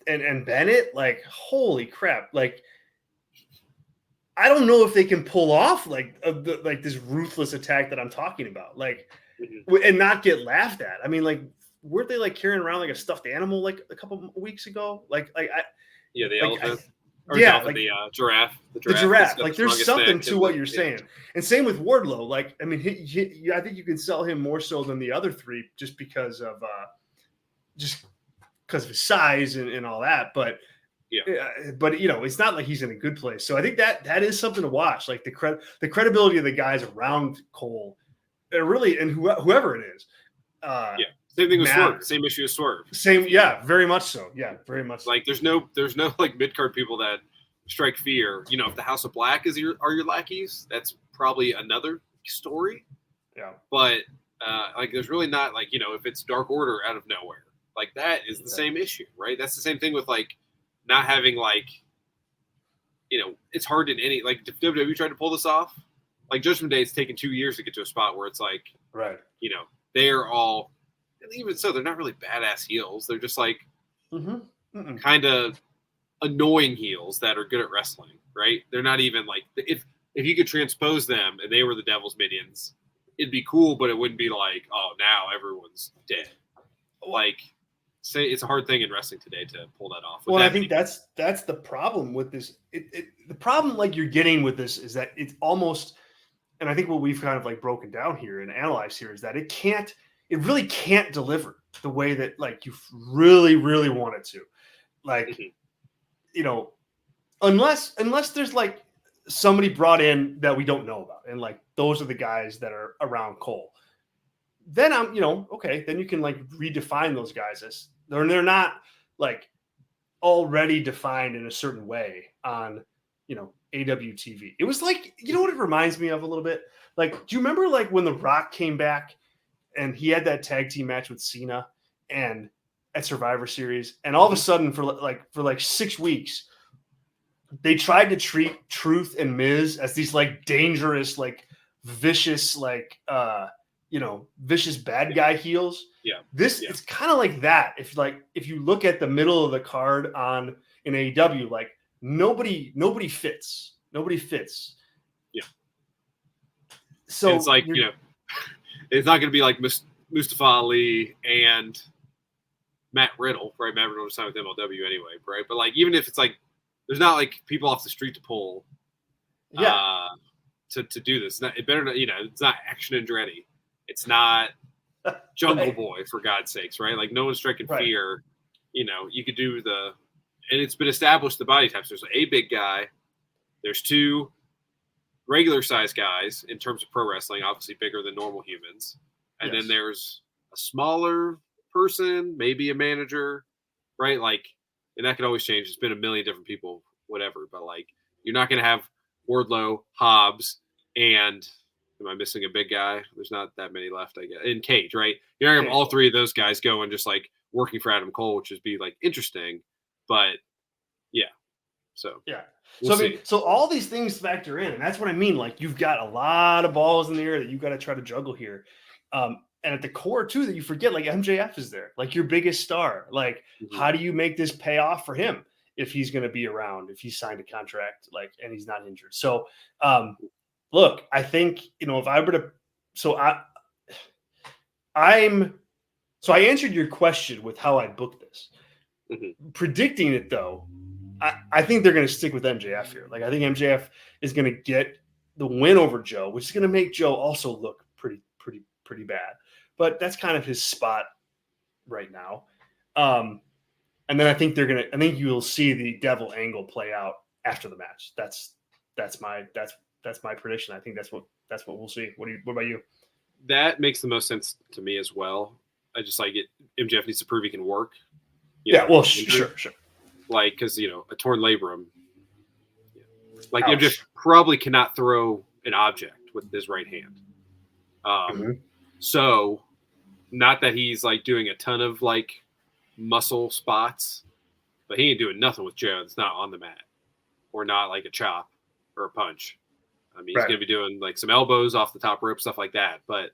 and Bennett, holy crap, I don't know if they can pull off this ruthless attack that I'm talking about, and not get laughed at. Weren't they carrying around a stuffed animal a couple weeks ago? The elephant. The giraffe. The giraffe. There's something to what you're saying. And same with Wardlow. I think you can sell him more so than the other three just because of his size and all that. But it's not he's in a good place. So I think that is something to watch. The credibility of the guys around Cole, really, and whoever it is. Same thing with Swerve. Same issue as Swerve. Same, very much so. Yeah, very much. There's no mid card people that strike fear. If the House of Black are your lackeys, that's probably another story. Yeah. But there's really not if it's Dark Order out of nowhere, that is the same issue, right? That's the same thing with not having it's hard in any if WWE tried to pull this off. Judgment Day, it's taken 2 years to get to a spot where it's right. They are all. And even so, they're not really badass heels. They're just kind of annoying heels that are good at wrestling, right? They're not even if you could transpose them and they were the Devil's minions, it'd be cool, but it wouldn't be oh, now everyone's dead. Say it's a hard thing in wrestling today to pull that off. Well, I think that's the problem with this. The problem you're getting with this is that it's almost, and I think what we've kind of broken down here and analyzed here is that it really can't deliver the way that you really, really want it to. Unless there's somebody brought in that we don't know about. And those are the guys that are around Cole. Then I'm, okay, then you can redefine those guys as they're not already defined in a certain way on, AWTV. It was what it reminds me of a little bit? Do you remember when The Rock came back and he had that tag team match with Cena and at Survivor Series, and all of a sudden for 6 weeks, they tried to treat Truth and Miz as these dangerous, vicious, vicious bad guy heels. Yeah. It's kind of like that. If you look at the middle of the card in AEW, nobody fits. Nobody fits. Yeah. So and it's it's not going to be Mustafa Ali and Matt Riddle, right? Matt Riddle signed with MLW anyway, right? But like, even if it's like, there's not like people off the street to pull, to do this. It better not, it's not Action Andretti. It's not Jungle Right. Boy, for God's sakes, right? Like, no one's striking Right. fear. You could do and it's been established the body types. There's a big guy. There's two regular sized guys in terms of pro wrestling, obviously bigger than normal humans. And then there's a smaller person, maybe a manager, right? Like, and that could always change. It's been a million different people, whatever. But like, you're not going to have Wardlow, Hobbs, and am I missing a big guy? There's not that many left, I guess. In Cage, right? You're not going to have all three of those guys going just like working for Adam Cole, which would be like interesting. But yeah, so yeah. We'll I mean, so all these things factor in, and that's what I mean. Like, you've got a lot of balls in the air that you've got to try to juggle here. And at the core too, that you forget, like MJF is there, like your biggest star. Like, how do you make this pay off for him if he's going to be around, if he's signed a contract, like, and he's not injured? So, look, I think, if I were to, I answered your question with how I booked this. Predicting it though, I think they're going to stick with MJF here. Like, I think MJF is going to get the win over Joe, which is going to make Joe also look pretty bad. But that's kind of his spot right now. And then I think you'll see the devil angle play out after the match. That's my prediction. I think that's what we'll see. What about you? That makes the most sense to me as well. I just like it. MJF needs to prove he can work. Sure. Like, because a torn labrum. Like, Ouch. MJF probably cannot throw an object with his right hand. So, not that he's like doing a ton of like muscle spots, but he ain't doing nothing with Joe that's not on the mat, or not like a chop or a punch. I mean, he's going to be doing like some elbows off the top rope, stuff like that. But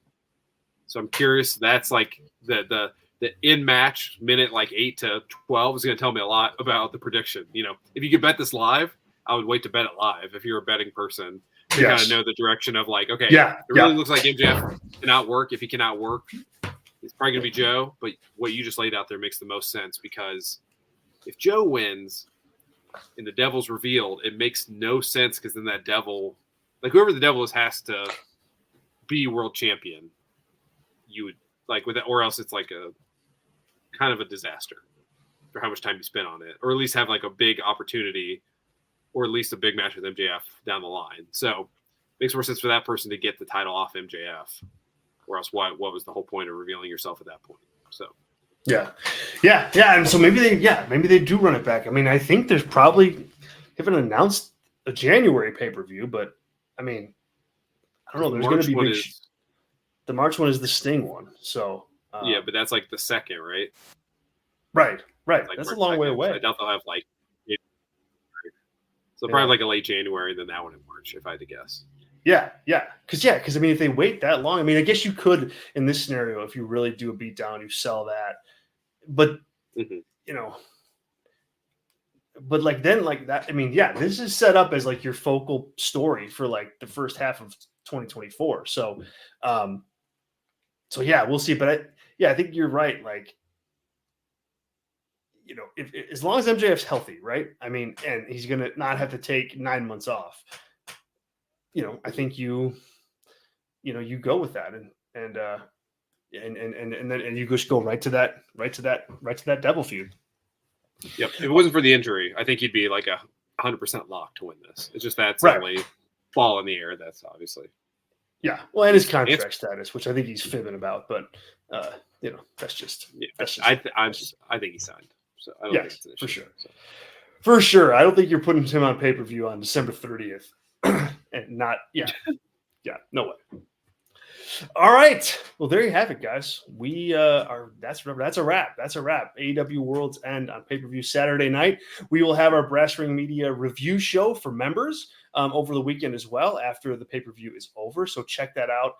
so I'm curious. That's like the in match minute like 8 to 12 is going to tell me a lot about the prediction. If you could bet this live, I would wait to bet it live. If you're a betting person, to kind of know the direction of like, okay, it really looks like MJF cannot work. If he cannot work, it's probably going to be Joe. But what you just laid out there makes the most sense, because if Joe wins and the devil's revealed, it makes no sense, because then that devil, like whoever the devil is, has to be world champion. You would like with that, or else it's like a kind of a disaster for how much time you spend on it, or at least have like a big opportunity, or at least a big match with MJF down the line. So it makes more sense for that person to get the title off MJF, or else what was the whole point of revealing yourself at that point? So yeah. And so maybe they do run it back. I mean, I think there's probably haven't announced a January pay-per-view, but I mean, I don't know. There's going to be big. The March one is the Sting one. So but that's like the second, right? Right. Like That's March a long way 2nd. away. So I doubt they'll have like. So probably like a late January, then that one in March, if I had to guess. Yeah. Because I mean, if they wait that long, I mean, I guess you could in this scenario, if you really do a beatdown, you sell that. But but like then like that. I mean, this is set up as like your focal story for like the first half of 2024. So, we'll see. But I think you're right. Like, if as long as MJF's healthy, right? I mean, and he's gonna not have to take 9 months off. I think you go with that, and then you just go right to that devil feud. Yep. If it wasn't for the injury, I think he'd be like 100% locked to win this. It's just that's the only ball in the air. That's obviously. Yeah. Well, and his contract status, which I think he's fibbing about, but that's just. Yeah, I think he signed. So I don't think it's an issue. For sure. So. For sure. I don't think you're putting him on pay-per-view on December 30th. And not, no way. All right. Well, there you have it, guys. We that's a wrap. AEW World's End on pay-per-view Saturday night. We will have our Brass Ring Media review show for members over the weekend as well after the pay-per-view is over. So check that out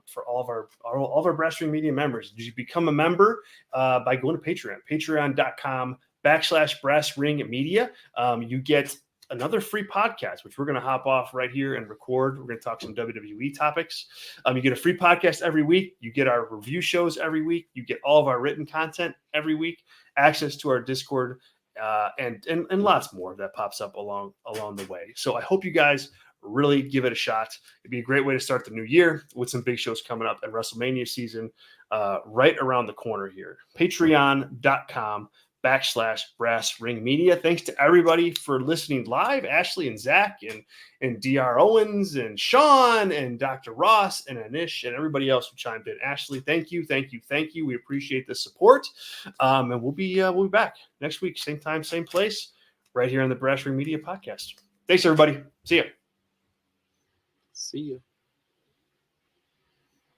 for all of our Brass Ring Media members. You become a member by going to Patreon, patreon.com/Brass Ring Media. You get another free podcast, which we're going to hop off right here and record. We're going to talk some WWE topics. You get a free podcast every week. You get our review shows every week. You get all of our written content every week, access to our Discord, and lots more that pops up along the way. So I hope you guys really give it a shot. It'd be a great way to start the new year with some big shows coming up and WrestleMania season right around the corner here. Patreon.com/Brass Ring Media. Thanks to everybody for listening live. Ashley and Zach and DR Owens and Sean and Dr. Ross and Anish and everybody else who chimed in. Ashley, thank you. We appreciate the support. And we'll be back next week, same time, same place, right here on the Brass Ring Media podcast. Thanks, everybody. See ya. See you.